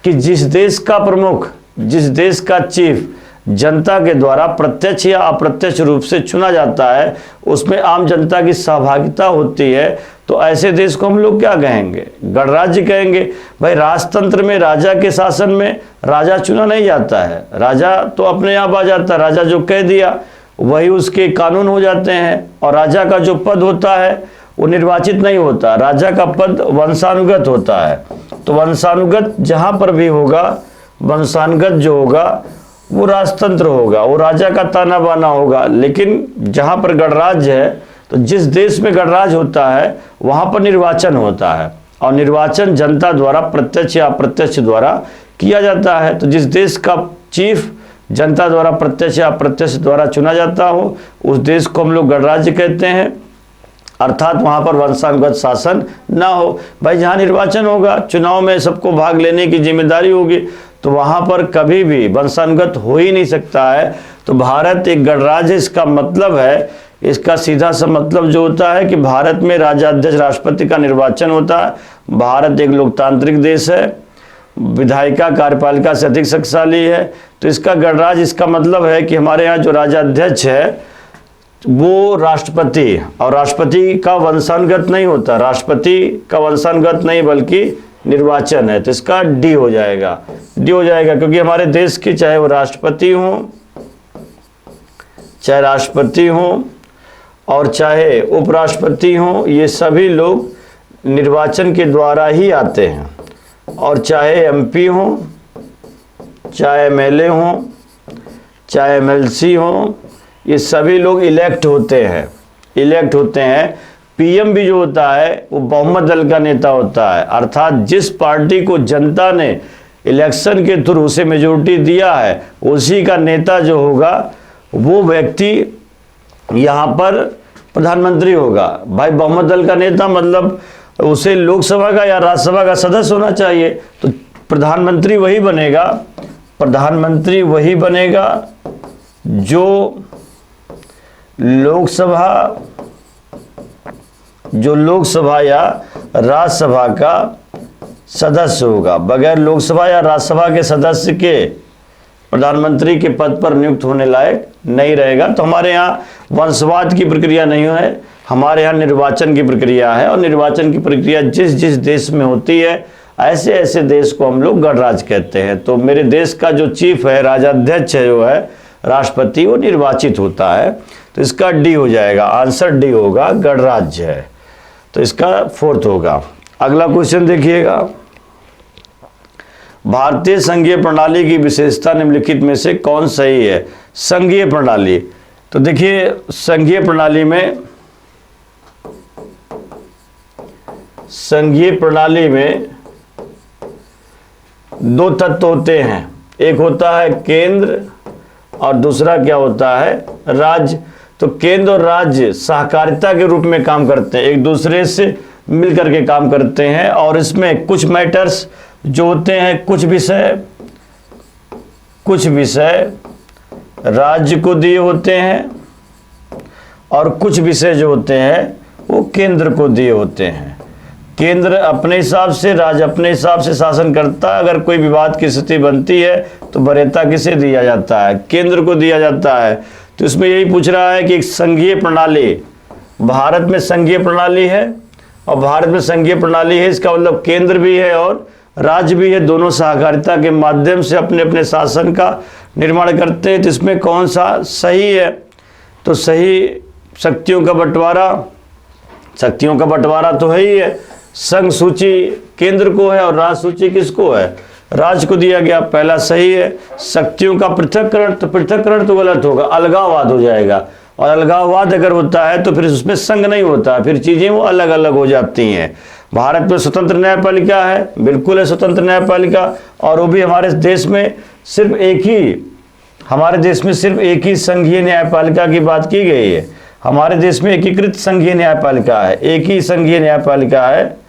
कि जिस देश का प्रमुख, जिस देश का चीफ जनता के द्वारा प्रत्यक्ष या अप्रत्यक्ष रूप से चुना जाता है, उसमें आम जनता की सहभागिता होती है, तो ऐसे देश को हम लोग क्या कहेंगे? गणराज्य कहेंगे। भाई राजतंत्र में राजा के शासन में राजा चुना नहीं जाता है, राजा तो अपने आप आ जाता है, राजा जो कह दिया वही उसके कानून हो जाते हैं। और राजा का जो पद होता है वो निर्वाचित नहीं होता, राजा का पद वंशानुगत होता है। तो वंशानुगत जहां पर भी होगा, वंशानुगत जो होगा वो राजतंत्र होगा, वो राजा का ताना बाना होगा। लेकिन जहां पर गणराज्य है, तो जिस देश में गणराज्य होता है वहां पर निर्वाचन होता है, और निर्वाचन जनता द्वारा प्रत्यक्ष या अप्रत्यक्ष द्वारा किया जाता है। तो जिस देश का चीफ जनता द्वारा प्रत्यक्ष या अप्रत्यक्ष द्वारा चुना जाता हो, उस देश को हम लोग गणराज्य कहते हैं। अर्थात वहाँ पर वंशानुगत शासन ना हो। भाई जहाँ निर्वाचन होगा, चुनाव में सबको भाग लेने की जिम्मेदारी होगी, तो वहाँ पर कभी भी वंशानुगत हो ही नहीं सकता है। तो भारत एक गणराज्य, इसका मतलब है, इसका सीधा सा मतलब जो होता है कि भारत में राजाध्यक्ष राष्ट्रपति का निर्वाचन होता है। भारत एक लोकतांत्रिक देश है, विधायिका कार्यपालिका से अधिक शक्तिशाली है। तो इसका गणराज्य, इसका मतलब है कि हमारे यहाँ जो राजाध्यक्ष है वो राष्ट्रपति, और राष्ट्रपति का वंशानुगत नहीं होता, राष्ट्रपति का वंशानुगत नहीं बल्कि निर्वाचन है। तो इसका डी हो जाएगा, डी हो जाएगा, क्योंकि हमारे देश के चाहे वो राष्ट्रपति हों और चाहे उपराष्ट्रपति हों, ये सभी लोग निर्वाचन के द्वारा ही आते हैं। और चाहे एमपी हों, चाहे एमएलए हों, चाहे एमएलसी हों, ये सभी लोग इलेक्ट होते हैं। पीएम भी जो होता है वो बहुमत दल का नेता होता है, अर्थात जिस पार्टी को जनता ने इलेक्शन के थ्रू उसे मेजोरिटी दिया है, उसी का नेता जो होगा वो व्यक्ति यहाँ पर प्रधानमंत्री होगा। भाई बहुमत दल का नेता मतलब उसे लोकसभा का या राज्यसभा का सदस्य होना चाहिए। तो प्रधानमंत्री वही बनेगा जो लोकसभा या राज्यसभा का सदस्य होगा। बगैर लोकसभा या राज्यसभा के सदस्य के प्रधानमंत्री के पद पर नियुक्त होने लायक नहीं रहेगा। तो हमारे यहाँ वंशवाद की प्रक्रिया नहीं है, हमारे यहाँ निर्वाचन की प्रक्रिया है। और निर्वाचन की प्रक्रिया जिस जिस देश में होती है, ऐसे ऐसे देश को हम लोग गणराज्य कहते हैं। तो मेरे देश का जो चीफ है, राजाध्यक्ष है, जो है राष्ट्रपति, वो निर्वाचित होता है। तो इसका डी हो जाएगा, आंसर डी होगा, गणराज्य है। तो इसका 4th होगा। अगला क्वेश्चन देखिएगा, भारतीय संघीय प्रणाली की विशेषता निम्नलिखित में से कौन सही है? संघीय प्रणाली, तो देखिए संघीय प्रणाली में 2 तत्व होते हैं, एक होता है केंद्र और दूसरा क्या होता है? राज्य। तो केंद्र और राज्य सहकारिता के रूप में काम करते हैं, एक दूसरे से मिलकर के काम करते हैं। और इसमें कुछ मैटर्स जो होते हैं, कुछ विषय राज्य को दिए होते हैं और कुछ विषय जो होते हैं वो केंद्र को दिए होते हैं। केंद्र अपने हिसाब से, राज्य अपने हिसाब से शासन करता है। अगर कोई विवाद की स्थिति बनती है तो वरीयता किसे दिया जाता है? केंद्र को दिया जाता है। तो इसमें यही पूछ रहा है कि संघीय प्रणाली, भारत में संघीय प्रणाली है, और भारत में संघीय प्रणाली है, इसका मतलब केंद्र भी है और राज्य भी है, दोनों सहकारिता के माध्यम से अपने अपने शासन का निर्माण करते हैं। तो इसमें कौन सा सही है? तो सही शक्तियों का बंटवारा तो है ही है। संघ सूची केंद्र को है और राज्य सूची किसको है? राज्य को दिया गया, पहला सही है। शक्तियों का पृथक्करण तो गलत होगा, अलगाववाद हो जाएगा। और अलगाववाद अगर होता है तो फिर उसमें संघ नहीं होता, फिर चीजें वो अलग अलग हो जाती हैं। भारत में स्वतंत्र न्यायपालिका है, बिल्कुल है स्वतंत्र न्यायपालिका, और वो भी हमारे देश में सिर्फ एक ही संघीय न्यायपालिका की बात की गई है। हमारे देश में एकीकृत संघीय न्यायपालिका है, एक ही संघीय न्यायपालिका है,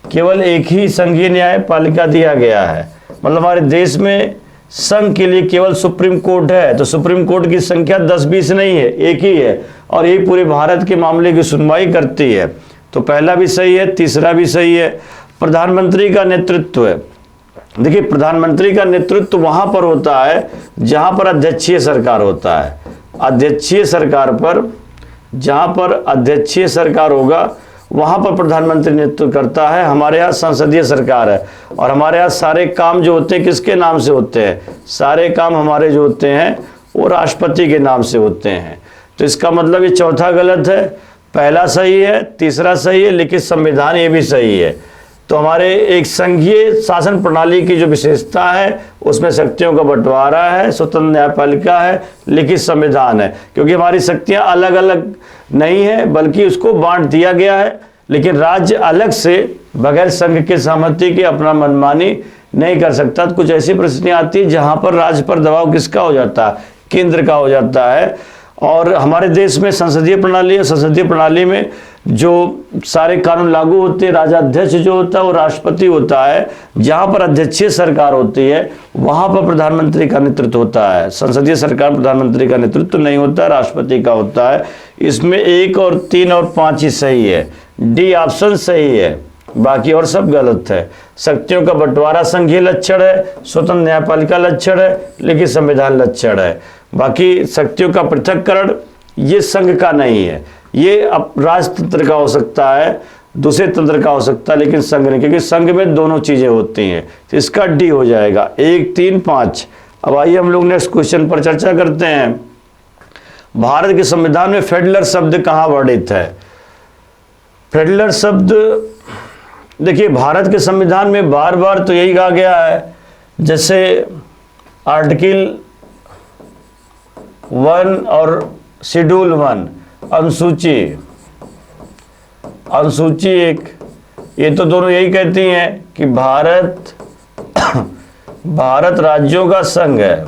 केवल एक ही संघीय न्यायपालिका दिया गया है। मतलब हमारे देश में संघ के लिए केवल सुप्रीम कोर्ट है। तो सुप्रीम कोर्ट की संख्या 10-20 नहीं है, एक ही है, और यही पूरे भारत के मामले की सुनवाई करती है। तो पहला भी सही है, तीसरा भी सही है। प्रधानमंत्री का नेतृत्व है, देखिए प्रधानमंत्री का नेतृत्व वहां पर होता है जहां पर अध्यक्षीय सरकार होता है। अध्यक्षीय सरकार पर, जहां पर अध्यक्षीय सरकार होगा वहां पर प्रधानमंत्री नेतृत्व करता है। हमारे यहाँ संसदीय सरकार है, और हमारे यहाँ सारे काम जो होते हैं किसके नाम से होते हैं? सारे काम हमारे जो होते हैं वो राष्ट्रपति के नाम से होते हैं। तो इसका मतलब ये चौथा गलत है, पहला सही है, तीसरा सही है, लिखित संविधान ये भी सही है। तो हमारे एक संघीय शासन प्रणाली की जो विशेषता है उसमें शक्तियों का बंटवारा है, स्वतंत्र न्यायपालिका है, लिखित संविधान है। क्योंकि हमारी शक्तियां अलग अलग नहीं है बल्कि उसको बांट दिया गया है, लेकिन राज्य अलग से बगैर संघ के सहमति के अपना मनमानी नहीं कर सकता। तो कुछ ऐसी परिस्थितियाँ आती है जहाँ पर राज्य पर दबाव किसका हो जाता है, केंद्र का हो जाता है। और हमारे देश में संसदीय प्रणाली है, संसदीय प्रणाली में जो सारे कानून लागू होते हैं, राजाध्यक्ष जो होता है वो राष्ट्रपति होता है। जहाँ पर अध्यक्षीय सरकार होती है वहाँ पर प्रधानमंत्री का नेतृत्व होता है। संसदीय सरकार प्रधानमंत्री का नेतृत्व नहीं होता है, राष्ट्रपति का होता है। इसमें 1 और 3 और 5 ही सही है, डी ऑप्शन सही है, बाकी और सब गलत है। शक्तियों का बंटवारा संघीय लक्षण है, स्वतंत्र न्यायपालिका लक्षण है, लेकिन संविधान लक्षण है। बाकी शक्तियों का पृथक्करण ये संघ का नहीं है, ये अब राजतंत्र का हो सकता है, दूसरे तंत्र का हो सकता है, लेकिन संघ नहीं, क्योंकि संघ में दोनों चीजें होती हैं। तो इसका डी हो जाएगा 1, 3, 5। अब आइए हम लोग नेक्स्ट क्वेश्चन पर चर्चा करते हैं। भारत के संविधान में फेडरल शब्द कहाँ वर्णित है? फेडरल शब्द देखिए भारत के संविधान में बार बार तो यही कहा गया है, जैसे आर्टिकल 1 और शेड्यूल 1 अनुसूची 1, ये तो दोनों यही कहती हैं कि भारत राज्यों का संघ है,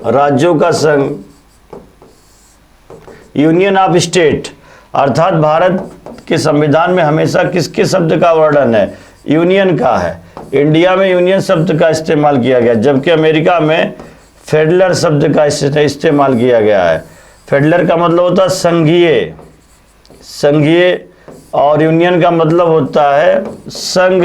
राज्यों का संघ, यूनियन ऑफ स्टेट। अर्थात भारत के संविधान में हमेशा किसके शब्द का वर्णन है? यूनियन का है। इंडिया में यूनियन शब्द का इस्तेमाल किया गया, जबकि अमेरिका में फेडरल शब्द का इस्तेमाल किया गया है। फेडरल का मतलब होता है संघीय, संघीय, और यूनियन का मतलब होता है संघ।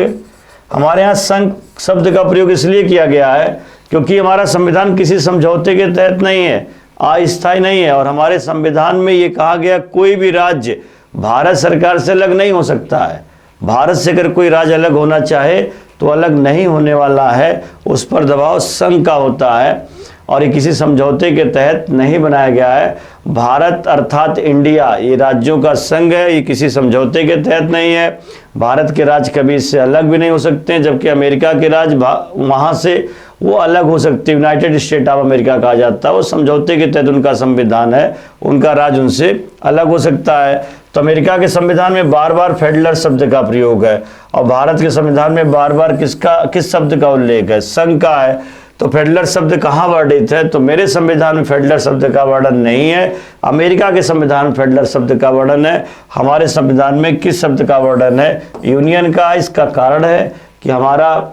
हमारे यहाँ संघ शब्द का प्रयोग इसलिए किया गया है क्योंकि हमारा संविधान किसी समझौते के तहत नहीं है, अस्थायी नहीं है। और हमारे संविधान में ये कहा गया कोई भी राज्य भारत सरकार से अलग नहीं हो सकता है। भारत से अगर कोई राज्य अलग होना चाहे तो अलग नहीं होने वाला है, उस पर दबाव संघ का होता है, और ये किसी समझौते के तहत नहीं बनाया गया है। भारत अर्थात इंडिया ये राज्यों का संघ है, ये किसी समझौते के तहत नहीं है। भारत के राज्य कभी इससे अलग भी नहीं हो सकते हैं, जबकि अमेरिका के राज्य वहाँ से वो अलग हो सकते हैं। यूनाइटेड स्टेट ऑफ अमेरिका कहा जाता है, वो समझौते के तहत उनका संविधान है, उनका राज्य उनसे अलग हो सकता है। तो अमेरिका के संविधान में बार बार फेडरल शब्द का प्रयोग है, और भारत के संविधान में बार बार किस शब्द का उल्लेख है? संघ का है। तो फेडरल शब्द कहाँ वर्णित है? तो मेरे संविधान में फेडरल शब्द का वर्णन नहीं है, अमेरिका के संविधान में फेडरल शब्द का वर्णन है। हमारे संविधान में किस शब्द का वर्णन है? यूनियन का। इसका कारण है कि हमारा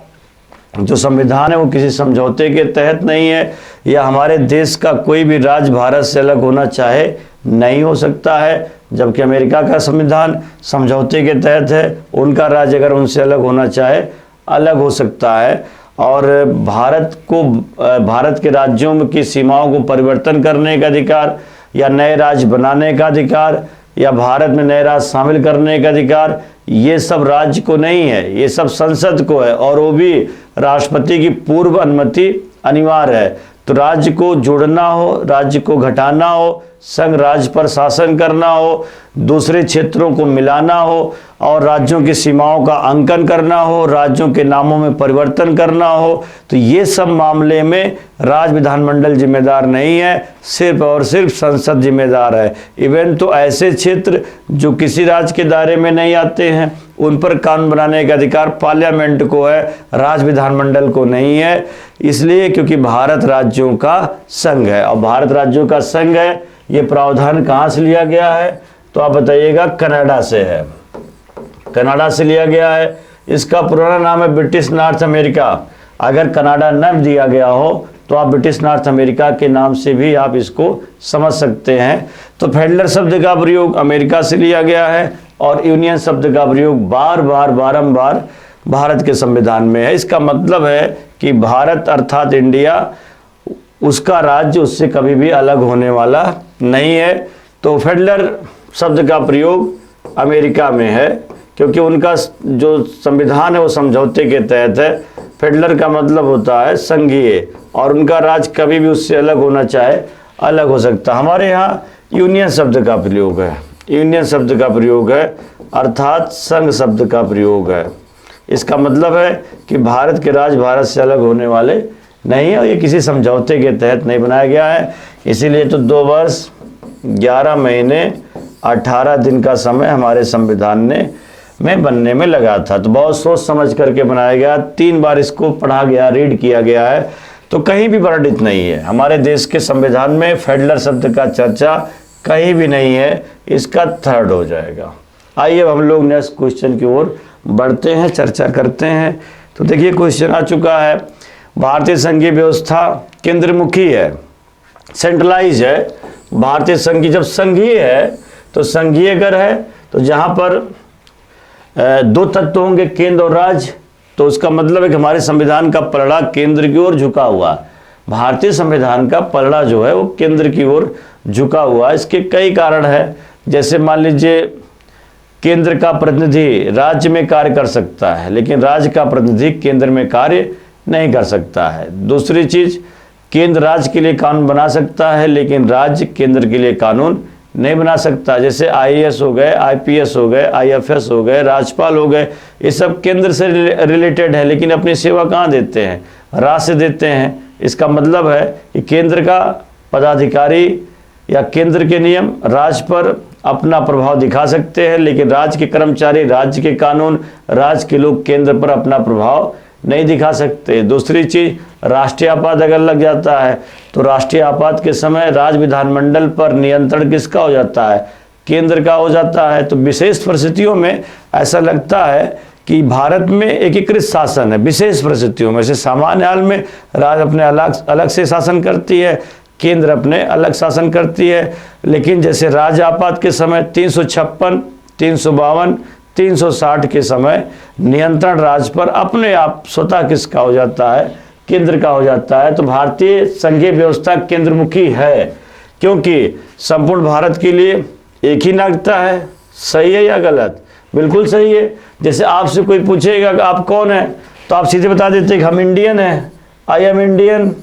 जो संविधान है वो किसी समझौते के तहत नहीं है, या हमारे देश का कोई भी राज्य भारत से अलग होना चाहे नहीं हो सकता है, जबकि अमेरिका का संविधान समझौते के तहत है, उनका राज्य अगर उनसे अलग होना चाहे अलग हो सकता है। और भारत के राज्यों की सीमाओं को परिवर्तन करने का अधिकार, या नए राज्य बनाने का अधिकार, या भारत में नए राज्य शामिल करने का अधिकार, ये सब राज्य को नहीं है, ये सब संसद को है, और वो भी राष्ट्रपति की पूर्व अनुमति अनिवार्य है। तो राज्य को जोड़ना हो, राज्य को घटाना हो, संघ राज्य पर शासन करना हो, दूसरे क्षेत्रों को मिलाना हो, और राज्यों की सीमाओं का अंकन करना हो, राज्यों के नामों में परिवर्तन करना हो, तो ये सब मामले में राज्य विधानमंडल जिम्मेदार नहीं है, सिर्फ और सिर्फ संसद जिम्मेदार है। इवन तो ऐसे क्षेत्र जो किसी राज्य के दायरे में नहीं आते हैं उन पर कानून बनाने का अधिकार पार्लियामेंट को है, राज्य विधानमंडल को नहीं है। इसलिए क्योंकि भारत राज्यों का संघ है, और भारत राज्यों का संघ है, ये प्रावधान कहाँ से लिया गया है? तो आप बताइएगा। कनाडा से है, कनाडा से लिया गया है। इसका पुराना नाम है ब्रिटिश नॉर्थ अमेरिका। अगर कनाडा न दिया गया हो तो आप ब्रिटिश नॉर्थ अमेरिका के नाम से भी आप इसको समझ सकते हैं। तो फेडरल शब्द का प्रयोग अमेरिका से लिया गया है, और यूनियन शब्द का प्रयोग बारंबार भारत के संविधान में है। इसका मतलब है कि भारत अर्थात इंडिया, उसका राज्य उससे कभी भी अलग होने वाला नहीं है। तो फेडरल शब्द का प्रयोग अमेरिका में है, क्योंकि उनका जो संविधान है वो समझौते के तहत है। फेडरल का मतलब होता है संघीय, और उनका राज्य कभी भी उससे अलग होना चाहे अलग हो सकता। हमारे यहाँ यूनियन शब्द का प्रयोग है, यूनियन शब्द का प्रयोग है, अर्थात संघ शब्द का प्रयोग है। इसका मतलब है कि भारत के राज्य भारत से अलग होने वाले नहीं है, और ये किसी समझौते के तहत नहीं बनाया गया है। इसीलिए तो 2 वर्ष 11 महीने 18 दिन का समय हमारे संविधान ने में बनने में लगा था। तो बहुत सोच समझ करके बनाया गया, 3 बार इसको पढ़ा गया, रीड किया गया है, तो कहीं भी वर्णित नहीं है। हमारे देश के संविधान में फेडरल शब्द का चर्चा कहीं भी नहीं है, इसका 3rd हो जाएगा। आइए अब हम लोग नेक्स्ट क्वेश्चन की ओर बढ़ते हैं, चर्चा करते हैं। तो देखिए क्वेश्चन आ चुका है, भारतीय संघीय व्यवस्था केंद्रमुखी है, सेंट्रलाइज है। भारतीय संघ जब संघीय है तो संघीय अगर है तो जहाँ पर 2 तत्व होंगे, केंद्र और राज्य, तो उसका मतलब है कि हमारे संविधान का पलड़ा केंद्र की ओर झुका हुआ। भारतीय संविधान का पलड़ा जो है वो केंद्र की ओर झुका हुआ। इसके कई कारण है, जैसे मान लीजिए केंद्र का प्रतिनिधि राज्य में कार्य कर सकता है, लेकिन राज्य का प्रतिनिधि केंद्र में कार्य नहीं कर सकता है। दूसरी चीज, केंद्र राज्य के लिए कानून बना सकता है, लेकिन राज्य केंद्र के लिए कानून नहीं बना सकता। जैसे IAS हो गए, IPS हो गए, IFS हो गए, राज्यपाल हो गए, ये सब केंद्र से रिलेटेड है, लेकिन अपनी सेवा कहाँ देते हैं? राज्य से देते हैं। इसका मतलब है कि केंद्र का पदाधिकारी या केंद्र के नियम राज्य पर अपना प्रभाव दिखा सकते हैं, लेकिन राज्य के कर्मचारी, राज्य के कानून, राज्य के लोग केंद्र पर अपना प्रभाव नहीं दिखा सकते। दूसरी चीज, राष्ट्रीय आपात अगर लग जाता है तो राष्ट्रीय आपात के समय राज्य विधानमंडल पर नियंत्रण किसका हो जाता है? केंद्र का हो जाता है। तो विशेष परिस्थितियों में ऐसा लगता है कि भारत में एकीकृत शासन है। विशेष परिस्थितियों में, से सामान्य हाल में राज्य अपने अलग से शासन करती है, केंद्र अपने अलग शासन करती है। लेकिन जैसे राज्य आपात के समय 356, 352, 360 के समय नियंत्रण राज्य पर अपने आप स्वतः किसका हो जाता है? केंद्र का हो जाता है। तो भारतीय संघीय व्यवस्था केंद्रमुखी है, क्योंकि संपूर्ण भारत के लिए एक ही नागरिकता है। सही है या गलत? बिल्कुल सही है। जैसे आपसे कोई पूछेगा कि आप कौन है, तो आप सीधे बता देते कि हम इंडियन हैं, आई एम इंडियन,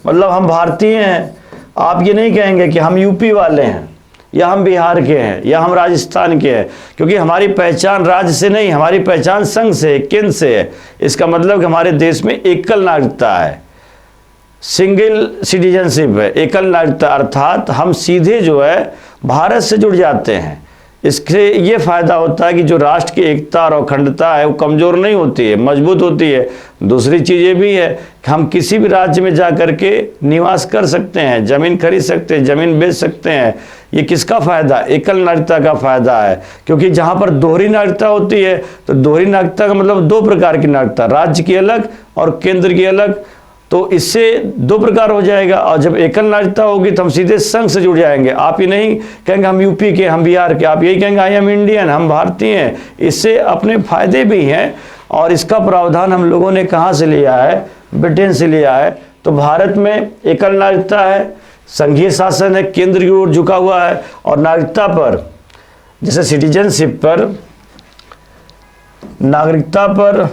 मतलब हम भारतीय हैं। आप ये नहीं कहेंगे कि हम यूपी वाले हैं, या हम बिहार के हैं, या हम राजस्थान के हैं, क्योंकि हमारी पहचान राज्य से नहीं, हमारी पहचान संघ से, केंद्र से है। इसका मतलब कि हमारे देश में एकल नागरिकता है, सिंगल सिटीजनशिप है, एकल नागरिकता, अर्थात हम सीधे जो है भारत से जुड़ जाते हैं। इससे ये फायदा होता है कि जो राष्ट्र की एकता और अखंडता है वो कमजोर नहीं होती है, मजबूत होती है। दूसरी चीज़ ये भी है कि हम किसी भी राज्य में जा कर के निवास कर सकते हैं, जमीन खरीद सकते हैं, जमीन बेच सकते हैं। ये किसका फायदा? एकल नागरिकता का फायदा है। क्योंकि जहाँ पर दोहरी नागरिकता होती है, तो दोहरी नागरिकता का मतलब 2 प्रकार की नागरिकता, राज्य की अलग और केंद्र की अलग, तो इससे 2 प्रकार हो जाएगा। और जब एकल नागरिकता होगी तो हम सीधे संघ से जुड़ जाएंगे। आप ये नहीं कहेंगे हम यूपी के, हम बिहार के, आप यही कहेंगे आई एम इंडियन, हम भारतीय हैं। इससे अपने फायदे भी हैं, और इसका प्रावधान हम लोगों ने कहाँ से लिया है? ब्रिटेन से लिया है। तो भारत में एकल नागरिकता है, संघीय शासन है, केंद्र की ओर झुका हुआ है, और नागरिकता पर, जैसे सिटीजनशिप पर, नागरिकता पर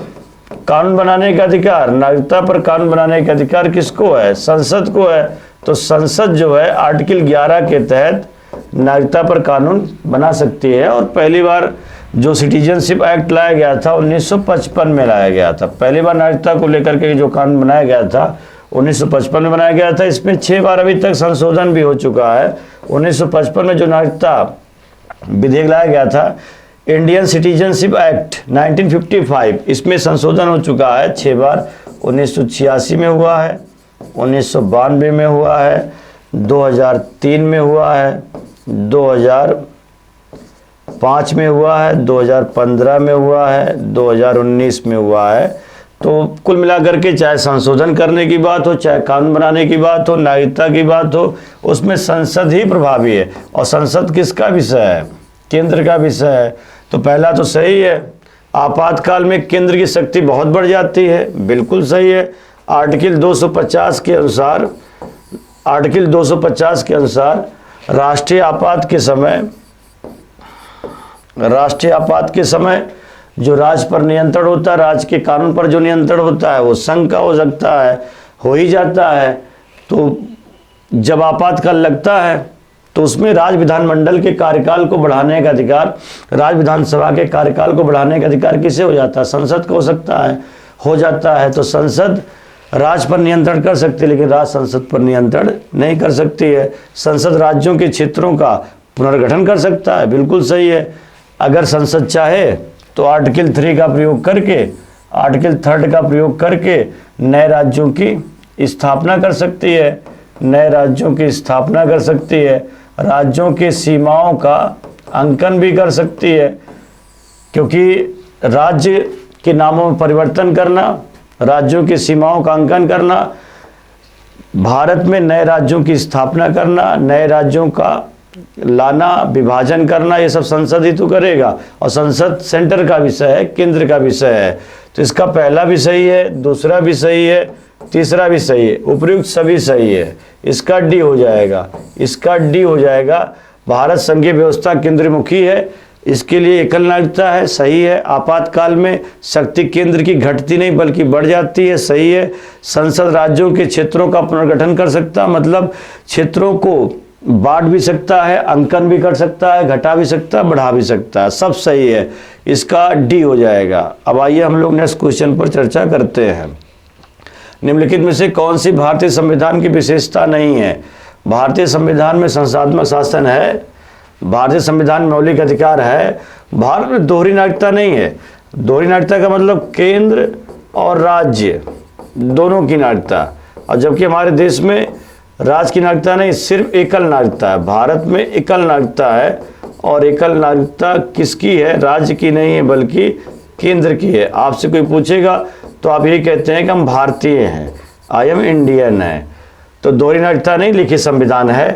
कानून बनाने का अधिकार, नागरिकता पर कानून बनाने का अधिकार किसको है? संसद को है। तो संसद जो है आर्टिकल 11 के तहत नागरिकता पर कानून बना सकती है। और पहली बार जो सिटीजनशिप एक्ट लाया गया था 1955 में लाया गया था। पहली बार नागरिकता को लेकर के जो कानून बनाया गया था 1955 में बनाया गया था। इसमें 6 बार अभी तक संशोधन भी हो चुका है। 1955 में जो नागरिकता विधेयक लाया गया था, इंडियन सिटीजनशिप एक्ट 1955, इसमें संशोधन हो चुका है 6 बार। 1986 में हुआ है, 1992 में हुआ है, 2003 में हुआ है, 2005 में हुआ है, 2015 में हुआ है, 2019 में हुआ है। तो कुल मिलाकर के चाहे संशोधन करने की बात हो, चाहे कानून बनाने की बात हो, नागरिकता की बात हो, उसमें संसद ही प्रभावी है। और संसद किसका विषय है? केंद्र का विषय है। तो पहला तो सही है, आपातकाल में केंद्र की शक्ति बहुत बढ़ जाती है, बिल्कुल सही है। आर्टिकल 250 के अनुसार, आर्टिकल 250 के अनुसार राष्ट्रीय आपात के समय जो राज्य पर नियंत्रण होता है, राज्य के कानून पर जो नियंत्रण होता है वो संघ का हो सकता है, हो ही जाता है। तो जब आपातकाल लगता है तो उसमें राज्य विधानमंडल के कार्यकाल को बढ़ाने का अधिकार, राज्य विधानसभा के कार्यकाल को बढ़ाने का अधिकार किसे हो जाता है? संसद को हो सकता है, हो जाता है। तो संसद राज्य पर नियंत्रण कर सकती है, लेकिन राज्य संसद पर नियंत्रण नहीं कर सकती है। संसद राज्यों के क्षेत्रों का पुनर्गठन कर सकता है, बिल्कुल सही है। अगर संसद चाहे तो आर्टिकल 3 का प्रयोग करके, आर्टिकल 3 का प्रयोग करके नए राज्यों की स्थापना कर सकती है, नए राज्यों की स्थापना कर सकती है, राज्यों की सीमाओं का अंकन भी कर सकती है, क्योंकि राज्य के नामों में परिवर्तन करना, राज्यों की सीमाओं का अंकन करना, भारत में नए राज्यों की स्थापना करना, नए राज्यों का लाना, विभाजन करना, ये सब संसद ही तो करेगा। और संसद सेंटर का विषय है, केंद्र का विषय है। तो इसका पहला भी सही है, दूसरा भी सही है, तीसरा भी सही है, उपयुक्त सभी सही है। इसका डी हो जाएगा, इसका डी हो जाएगा। भारत संघीय व्यवस्था केंद्रमुखी है, इसके लिए एकल नागरिकता है, सही है। आपातकाल में शक्ति केंद्र की घटती नहीं बल्कि बढ़ जाती है, सही है। संसद राज्यों के क्षेत्रों का पुनर्गठन कर सकता, मतलब क्षेत्रों को बांट भी सकता है, अंकन भी कर सकता है, घटा भी सकता है, बढ़ा भी सकता है, सब सही है। इसका डी हो जाएगा। अब आइए हम लोग नेक्स्ट क्वेश्चन पर चर्चा करते हैं। निम्नलिखित में से कौन सी भारतीय संविधान की विशेषता नहीं है? भारतीय संविधान में संस्थात्मक शासन है, भारतीय संविधान में मौलिक अधिकार है, भारत में दोहरी नागरिकता नहीं है। दोहरी नागरिकता का मतलब केंद्र और राज्य दोनों की नागरिकता, और जबकि हमारे देश में राज्य की नागरिकता नहीं, सिर्फ एकल नागरिकता है। भारत में एकल नागरिकता है, और एकल नागरिकता किसकी है? राज्य की नहीं है बल्कि केंद्र की है। आपसे कोई पूछेगा तो आप यही कहते हैं कि हम भारतीय हैं, आई एम इंडियन है। तो दोहरी नागरिकता नहीं लिखी संविधान है।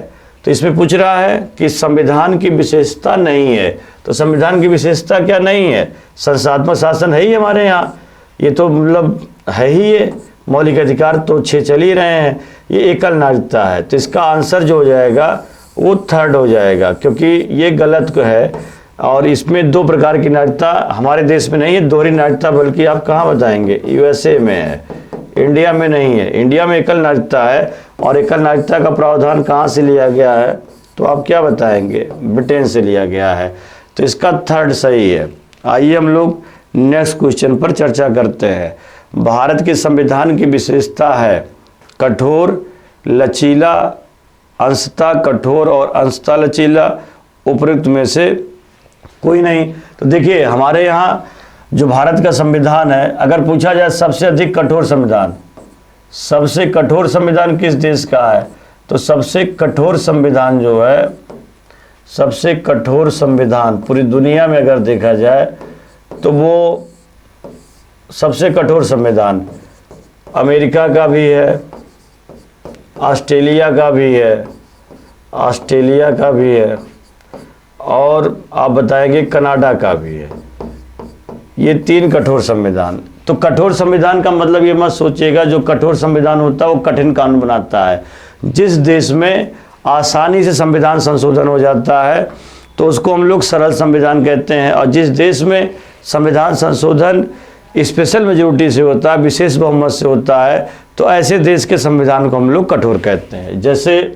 तो इसमें पूछ रहा है कि संविधान की विशेषता नहीं है, तो संविधान की विशेषता क्या नहीं है? संस्थात्मक शासन है ही हमारे यहाँ, ये तो मतलब है ही, ये मौलिक अधिकार तो 6 चल ही रहे हैं, ये एकल नागरिकता है। तो इसका आंसर जो हो जाएगा वो थर्ड हो जाएगा, क्योंकि ये गलत है। और इसमें 2 प्रकार की नागरिकता हमारे देश में नहीं है, दोहरी नागरिकता, बल्कि आप कहाँ बताएंगे? यूएसए में है, इंडिया में नहीं है। इंडिया में एकल नागरिकता है, और एकल नागरिकता का प्रावधान कहाँ से लिया गया है? तो आप क्या बताएंगे? ब्रिटेन से लिया गया है। तो इसका थर्ड सही है। आइए हम लोग नेक्स्ट क्वेश्चन पर चर्चा करते हैं। भारत के संविधान की विशेषता है कठोर, लचीला, अंशतः कठोर और अंशतः लचीला, उपयुक्त में से कोई नहीं। तो देखिए हमारे यहाँ जो भारत का संविधान है, अगर पूछा जाए सबसे अधिक कठोर संविधान, सबसे कठोर संविधान किस देश का है? तो सबसे कठोर संविधान जो है, सबसे कठोर संविधान पूरी दुनिया में अगर देखा जाए तो वो सबसे कठोर संविधान अमेरिका का भी है, ऑस्ट्रेलिया का भी है, ऑस्ट्रेलिया का भी है, और आप बताएंगे कनाडा का भी है। ये 3 कठोर संविधान। तो कठोर संविधान का मतलब ये मत सोचिएगा जो कठोर संविधान होता है वो कठिन कानून बनाता है। जिस देश में आसानी से संविधान संशोधन हो जाता है तो उसको हम लोग सरल संविधान कहते हैं, और जिस देश में संविधान संशोधन स्पेशल मेजोरिटी से होता है, विशेष बहुमत से होता है, तो ऐसे देश के संविधान को हम लोग कठोर कहते हैं। जैसे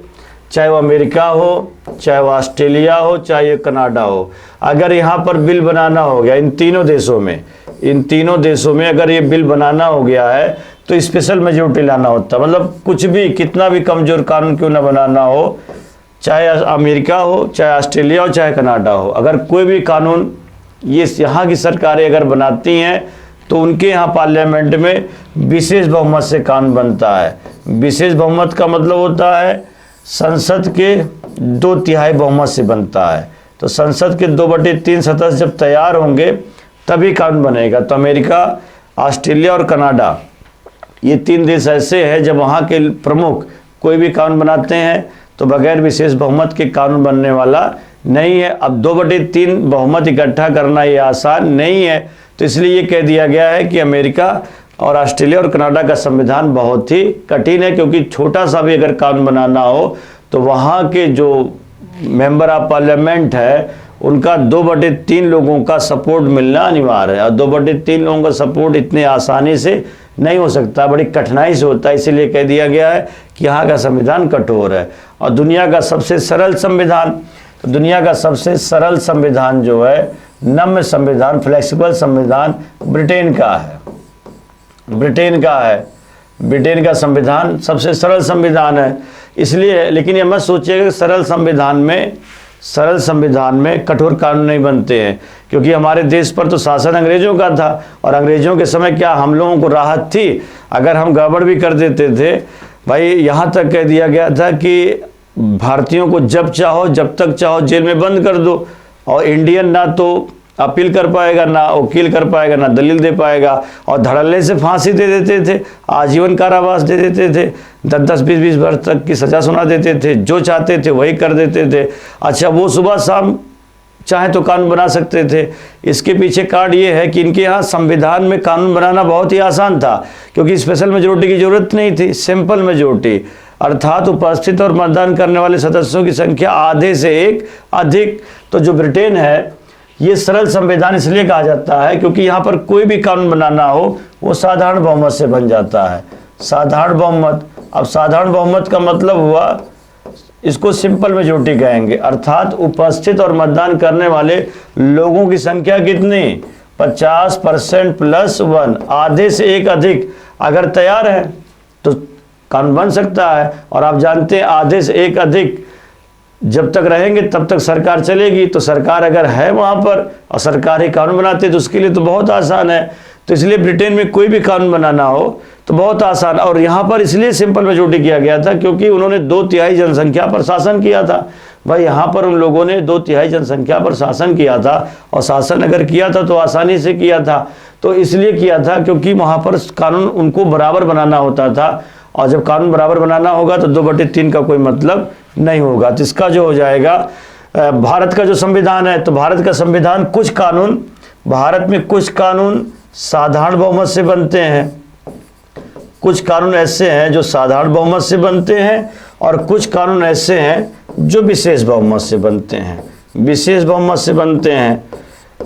चाहे वो अमेरिका हो, चाहे वो ऑस्ट्रेलिया हो, चाहे ये कनाडा हो, अगर यहाँ पर बिल बनाना हो गया इन तीनों देशों में अगर ये बिल बनाना हो गया है तो स्पेशल मेजोरिटी लाना होता है। मतलब कुछ भी, कितना भी कमजोर कानून क्यों ना बनाना हो, चाहे अमेरिका हो, चाहे ऑस्ट्रेलिया हो, चाहे कनाडा हो, अगर कोई भी कानून ये यहाँ की सरकारें अगर बनाती हैं तो उनके यहाँ पार्लियामेंट में विशेष बहुमत से कानून बनता है। विशेष बहुमत का मतलब होता है संसद के 2/3 बहुमत से बनता है। तो संसद के 2/3 सदस्य जब तैयार होंगे तभी कानून बनेगा। तो अमेरिका, ऑस्ट्रेलिया और कनाडा, ये 3 देश ऐसे हैं जब वहाँ के प्रमुख कोई भी कानून बनाते हैं तो बगैर विशेष बहुमत के कानून बनने वाला नहीं है। अब 2/3 बहुमत इकट्ठा करना ये आसान नहीं है, तो इसलिए ये कह दिया गया है कि अमेरिका और ऑस्ट्रेलिया और कनाडा का संविधान बहुत ही कठिन है, क्योंकि छोटा सा भी अगर कानून बनाना हो तो वहाँ के जो मेंबर ऑफ पार्लियामेंट है उनका 2/3 लोगों का सपोर्ट मिलना अनिवार्य है, और 2/3 लोगों का सपोर्ट इतने आसानी से नहीं हो सकता, बड़ी कठिनाई से होता है। इसीलिए कह दिया गया है कि यहाँ का संविधान कठोर है। और दुनिया का सबसे सरल संविधान, तो दुनिया का सबसे सरल संविधान जो है, नम्य संविधान, फ्लेक्सिबल संविधान ब्रिटेन का है। ब्रिटेन का संविधान सबसे सरल संविधान है। इसलिए, लेकिन ये मत सोचिएगा कि सरल संविधान में सरल संविधान में कठोर कानून नहीं बनते हैं, क्योंकि हमारे देश पर तो शासन अंग्रेजों का था और अंग्रेजों के समय क्या हम लोगों को राहत थी? अगर हम गड़बड़ भी कर देते थे भाई, यहाँ तक कह दिया गया था कि भारतीयों को जब चाहो जब तक चाहो जेल में बंद कर दो, और इंडियन ना तो अपील कर पाएगा, ना वकील कर पाएगा, ना दलील दे पाएगा, और धड़ल्ले से फांसी दे देते थे, आजीवन कारावास दे देते थे, 10-10, 20-20 वर्ष तक की सजा सुना देते थे, जो चाहते थे वही कर देते थे। अच्छा, वो सुबह शाम चाहे तो कानून बना सकते थे। इसके पीछे कारण ये है कि इनके यहाँ संविधान में कानून बनाना बहुत ही आसान था, क्योंकि स्पेशल मेजोरिटी की जरूरत नहीं थी, सिंपल मेजोरिटी, अर्थात उपस्थित और मतदान करने वाले सदस्यों की संख्या आधे से एक अधिक। तो जो ब्रिटेन है, ये सरल संविधान इसलिए कहा जाता है क्योंकि यहाँ पर कोई भी कानून बनाना हो वो साधारण बहुमत से बन जाता है। साधारण बहुमत, अब साधारण बहुमत का मतलब हुआ, इसको सिंपल मेजोरिटी कहेंगे, अर्थात उपस्थित और मतदान करने वाले लोगों की संख्या कितनी? 50% + 1, आधे से एक अधिक अगर तैयार है तो कानून बन सकता है। और आप जानते हैं आधे से एक अधिक जब तक रहेंगे तब तक सरकार चलेगी। तो सरकार अगर है वहाँ पर और सरकार ही कानून बनाते तो उसके लिए तो बहुत आसान है। तो इसलिए ब्रिटेन में कोई भी कानून बनाना हो तो बहुत आसान। और यहाँ पर इसलिए सिंपल मेजोरिटी किया गया था क्योंकि उन्होंने 2/3 जनसंख्या पर शासन किया था। भाई यहाँ पर उन लोगों ने 2/3 जनसंख्या पर शासन किया था, और शासन अगर किया था तो आसानी से किया था। तो इसलिए किया था क्योंकि वहाँ पर कानून उनको बराबर बनाना होता था, और जब कानून बराबर बनाना होगा तो 2/3 का कोई मतलब नहीं होगा। तो इसका जो हो जाएगा, भारत का जो संविधान है, तो भारत का संविधान कुछ कानून, भारत में कुछ कानून साधारण बहुमत से बनते हैं, कुछ कानून ऐसे हैं जो साधारण बहुमत से बनते हैं, और कुछ कानून ऐसे हैं जो विशेष बहुमत से बनते हैं। विशेष बहुमत से बनते हैं,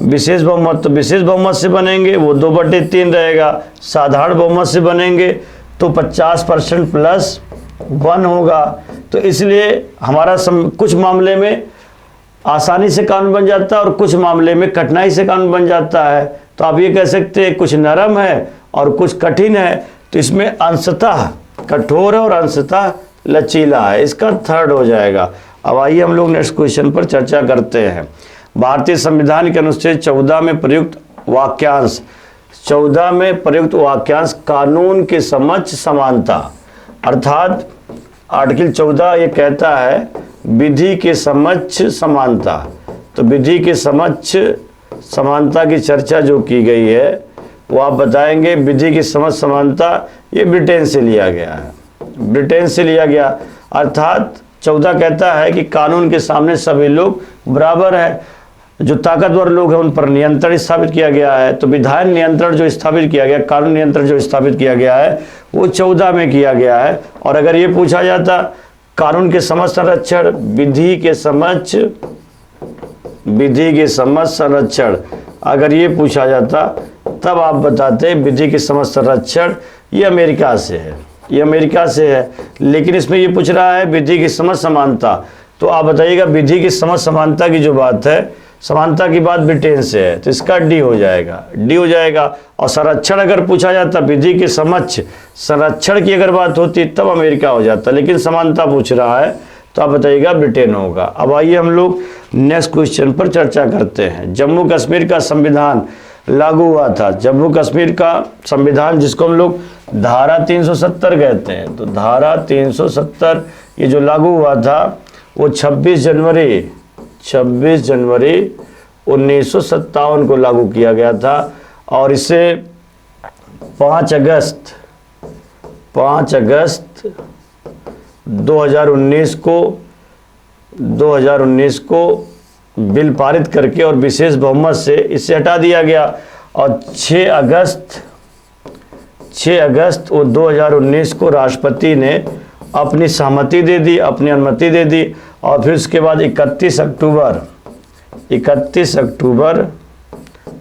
विशेष बहुमत तो विशेष बहुमत से बनेंगे, वो 2/3 रहेगा। साधारण बहुमत से बनेंगे तो 50% + 1 होगा। तो इसलिए हमारा कुछ मामले में आसानी से कानून बन जाता है और कुछ मामले में कठिनाई से कानून बन जाता है। तो आप ये कह सकते हैं कुछ नरम है और कुछ कठिन है। तो इसमें अंशतः कठोर है और अंशतः लचीला है, इसका थर्ड हो जाएगा। अब आइए हम लोग नेक्स्ट क्वेश्चन पर चर्चा करते हैं। भारतीय संविधान के अनुच्छेद 14 में प्रयुक्त वाक्यांश, 14 में प्रयुक्त वाक्यांश कानून के समक्ष समानता, अर्थात आर्टिकल 14 ये कहता है विधि के समक्ष समानता। तो विधि के समक्ष समानता की चर्चा जो की गई है वो आप बताएंगे। विधि की समक्ष समानता ये ब्रिटेन से लिया गया है, ब्रिटेन से लिया गया। अर्थात 14 कहता है कि कानून के सामने सभी लोग बराबर है। जो ताकतवर लोग हैं उन पर नियंत्रण स्थापित किया गया है। तो विधायन नियंत्रण जो स्थापित किया गया, कानून नियंत्रण जो स्थापित किया गया है वो 14 में किया गया है। और अगर ये पूछा जाता कानून के समक्ष संरक्षण, विधि के समक्ष संरक्षण, अगर ये पूछा जाता तब आप बताते विधि के समक्ष संरक्षण ये अमेरिका से है, ये अमेरिका से है। लेकिन इसमें ये पूछ रहा है विधि की समक्ष समानता, तो आप बताइएगा विधि की समक्ष समानता की जो बात है, समानता की बात ब्रिटेन से है, तो इसका डी हो जाएगा, डी हो जाएगा। और संरक्षण अगर पूछा जाता, विधि के समक्ष संरक्षण की अगर बात होती तब अमेरिका हो जाता, लेकिन समानता पूछ रहा है तो आप बताइएगा ब्रिटेन होगा। अब आइए हम लोग नेक्स्ट क्वेश्चन पर चर्चा करते हैं। जम्मू कश्मीर का संविधान लागू हुआ था, जम्मू कश्मीर का संविधान जिसको हम लोग धारा 370 कहते हैं, तो धारा 370 ये जो लागू हुआ था वो 26 जनवरी 1957 को लागू किया गया था। और इसे 5 अगस्त 2019 को बिल पारित करके और विशेष बहुमत से इसे हटा दिया गया। और 6 अगस्त 2019 को राष्ट्रपति ने अपनी सहमति दे दी, अपनी अनुमति दे दी। और फिर उसके बाद 31 अक्टूबर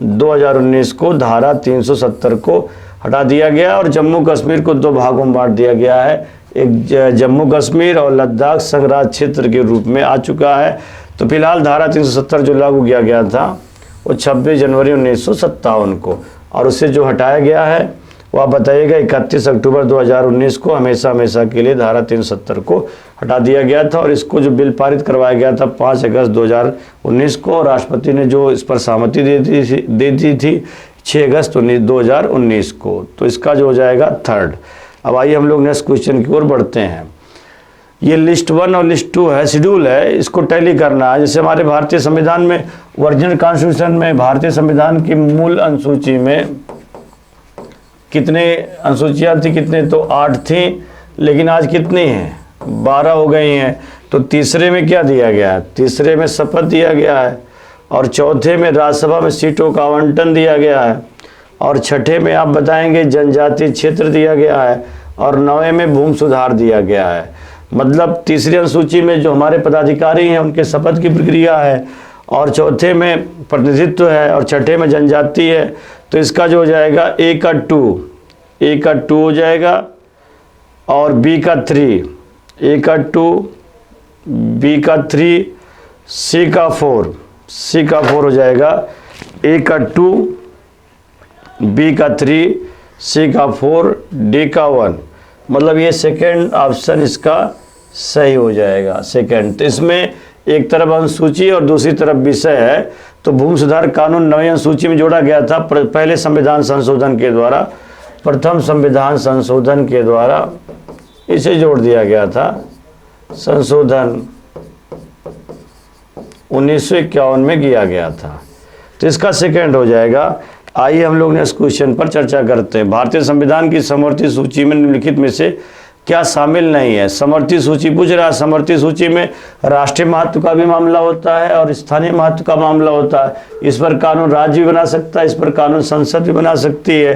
2019 को धारा 370 को हटा दिया गया और जम्मू कश्मीर को 2 भागों में बांट दिया गया है। एक जम्मू कश्मीर और लद्दाख संघराज्य क्षेत्र के रूप में आ चुका है। तो फिलहाल धारा 370 जो लागू किया गया था वो 26 जनवरी 1957 को, और उसे जो हटाया गया है वो आप बताइएगा। 31 अक्टूबर 2019 को हमेशा हमेशा के लिए धारा 370 को हटा दिया गया था और इसको जो बिल पारित करवाया गया था 5 अगस्त 2019 को, राष्ट्रपति ने जो इस पर सहमति दे दी थी 6 अगस्त 2019 को। तो इसका जो हो जाएगा थर्ड। अब आइए हम लोग नेक्स्ट क्वेश्चन की ओर बढ़ते हैं। ये लिस्ट 1 और लिस्ट 2 है, शेड्यूल है, इसको टैली करना है। जैसे हमारे भारतीय संविधान में, ओरिजिनल कॉन्स्टिट्यूशन में, भारतीय संविधान की मूल अनुसूची में कितने अनुसूचियाँ थी, कितने, तो 8 थी, लेकिन आज कितनी हैं, 12 हो गई हैं। तो तीसरे में क्या दिया गया है, तीसरे में शपथ दिया गया है, और चौथे में राज्यसभा में सीटों का आवंटन दिया गया है, और छठे में आप बताएंगे जनजातीय क्षेत्र दिया गया है, और 9वें में भूमि सुधार दिया गया है। मतलब तीसरी अनुसूची में जो हमारे पदाधिकारी हैं उनके शपथ की प्रक्रिया है, और चौथे में प्रतिनिधित्व है, और छठे में जनजाति है। तो इसका जो हो जाएगा ए का 2 हो जाएगा, और बी का 3, ए का 2, बी का 3, सी का 4 हो जाएगा। ए का 2, बी का 3, सी का 4, डी का 1। मतलब ये सेकेंड ऑप्शन इसका सही हो जाएगा, सेकेंड। तो इसमें एक तरफ अनुसूची और दूसरी तरफ विषय है। तो भूमि सुधार कानून 9वीं अनुसूची में जोड़ा गया था पहले संविधान संशोधन के द्वारा, प्रथम संविधान संशोधन के द्वारा इसे जोड़ दिया गया था। संशोधन 1951 में किया गया था, तो इसका सेकेंड हो जाएगा। आइए हम लोग नेक्स्ट क्वेश्चन पर चर्चा करते हैं। भारतीय संविधान की समवर्ती सूची में निम्नलिखित में से क्या शामिल नहीं है। समवर्ती सूची पूछ रहा है। समवर्ती सूची में राष्ट्रीय महत्व का भी मामला होता है और स्थानीय महत्व का मामला होता है। इस पर कानून राज्य भी बना सकता है, इस पर कानून संसद भी बना सकती है।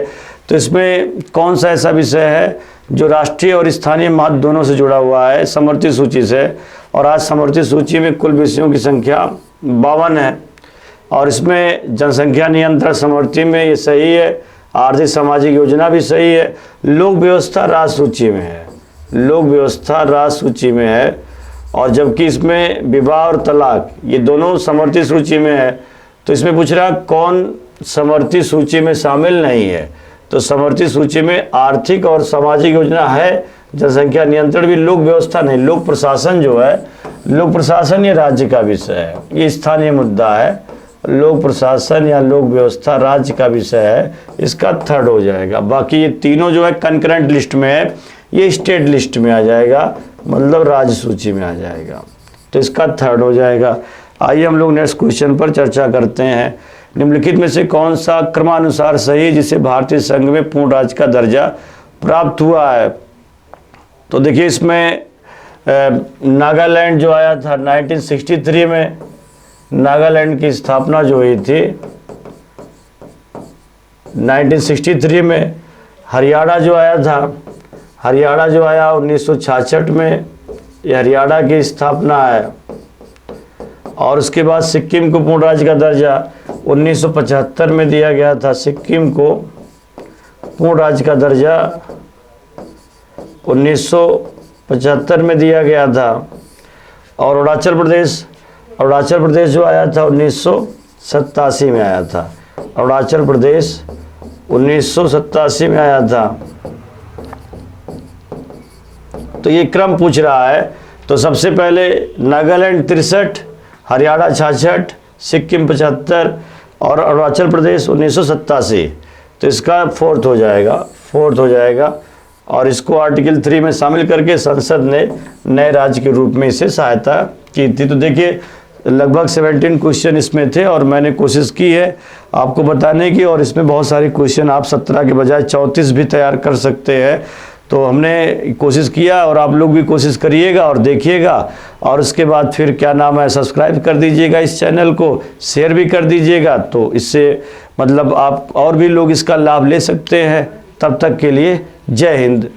तो इसमें कौन सा ऐसा विषय है जो राष्ट्रीय और स्थानीय महत्व दोनों से जुड़ा हुआ है समवर्ती सूची से। और आज समवर्ती सूची में कुल विषयों की संख्या 52 है, और इसमें जनसंख्या नियंत्रण समवर्ती में ये सही है, आर्थिक सामाजिक योजना भी सही है, लोक व्यवस्था राज्य सूची में है, लोक व्यवस्था राज्य सूची में है, और जबकि इसमें विवाह और तलाक ये दोनों समवर्ती सूची में है। तो इसमें पूछ रहा कौन समवर्ती सूची में शामिल नहीं है। तो समवर्ती सूची में आर्थिक और सामाजिक योजना है, जनसंख्या नियंत्रण भी, लोक व्यवस्था नहीं। लोक प्रशासन जो है, लोक प्रशासन ये राज्य का विषय है, ये स्थानीय मुद्दा है। लोक प्रशासन या लोक व्यवस्था राज्य का विषय है, इसका थर्ड हो जाएगा। बाकी ये तीनों जो है कंकरेंट लिस्ट में है, ये स्टेट लिस्ट में आ जाएगा, मतलब राज्य सूची में आ जाएगा। तो इसका थर्ड हो जाएगा। आइए हम लोग नेक्स्ट क्वेश्चन पर चर्चा करते हैं। निम्नलिखित में से कौन सा क्रमानुसार सही है जिसे भारतीय संघ में पूर्ण राज्य का दर्जा प्राप्त हुआ है। तो देखिए इसमें नागालैंड जो आया था 1963 में, नागालैंड की स्थापना जो हुई थी 1963 में। हरियाणा जो आया था, हरियाणा जो आया 1966 में, ये हरियाणा की स्थापना है। और उसके बाद सिक्किम को पूर्ण राज्य का दर्जा 1975 में दिया गया था। सिक्किम को पूर्ण राज्य का दर्जा 1975 में दिया गया था। और अरुणाचल प्रदेश जो आया था 1987 में आया था। अरुणाचल प्रदेश 1987 में आया था। तो ये क्रम पूछ रहा है। तो सबसे पहले नागालैंड 63, हरियाणा 66, सिक्किम 75 और अरुणाचल प्रदेश 1987। तो इसका फोर्थ हो जाएगा। और इसको आर्टिकल 3 में शामिल करके संसद ने नए राज्य के रूप में इसे सहायता की थी। तो देखिए लगभग 17 क्वेश्चन इसमें थे और मैंने कोशिश की है आपको बताने की। और इसमें बहुत सारे क्वेश्चन आप 17 के बजाय 34 भी तैयार कर सकते हैं। तो हमने कोशिश किया और आप लोग भी कोशिश करिएगा और देखिएगा। और उसके बाद फिर क्या नाम है, सब्सक्राइब कर दीजिएगा इस चैनल को, शेयर भी कर दीजिएगा। तो इससे मतलब आप और भी लोग इसका लाभ ले सकते हैं। तब तक के लिए जय हिंद।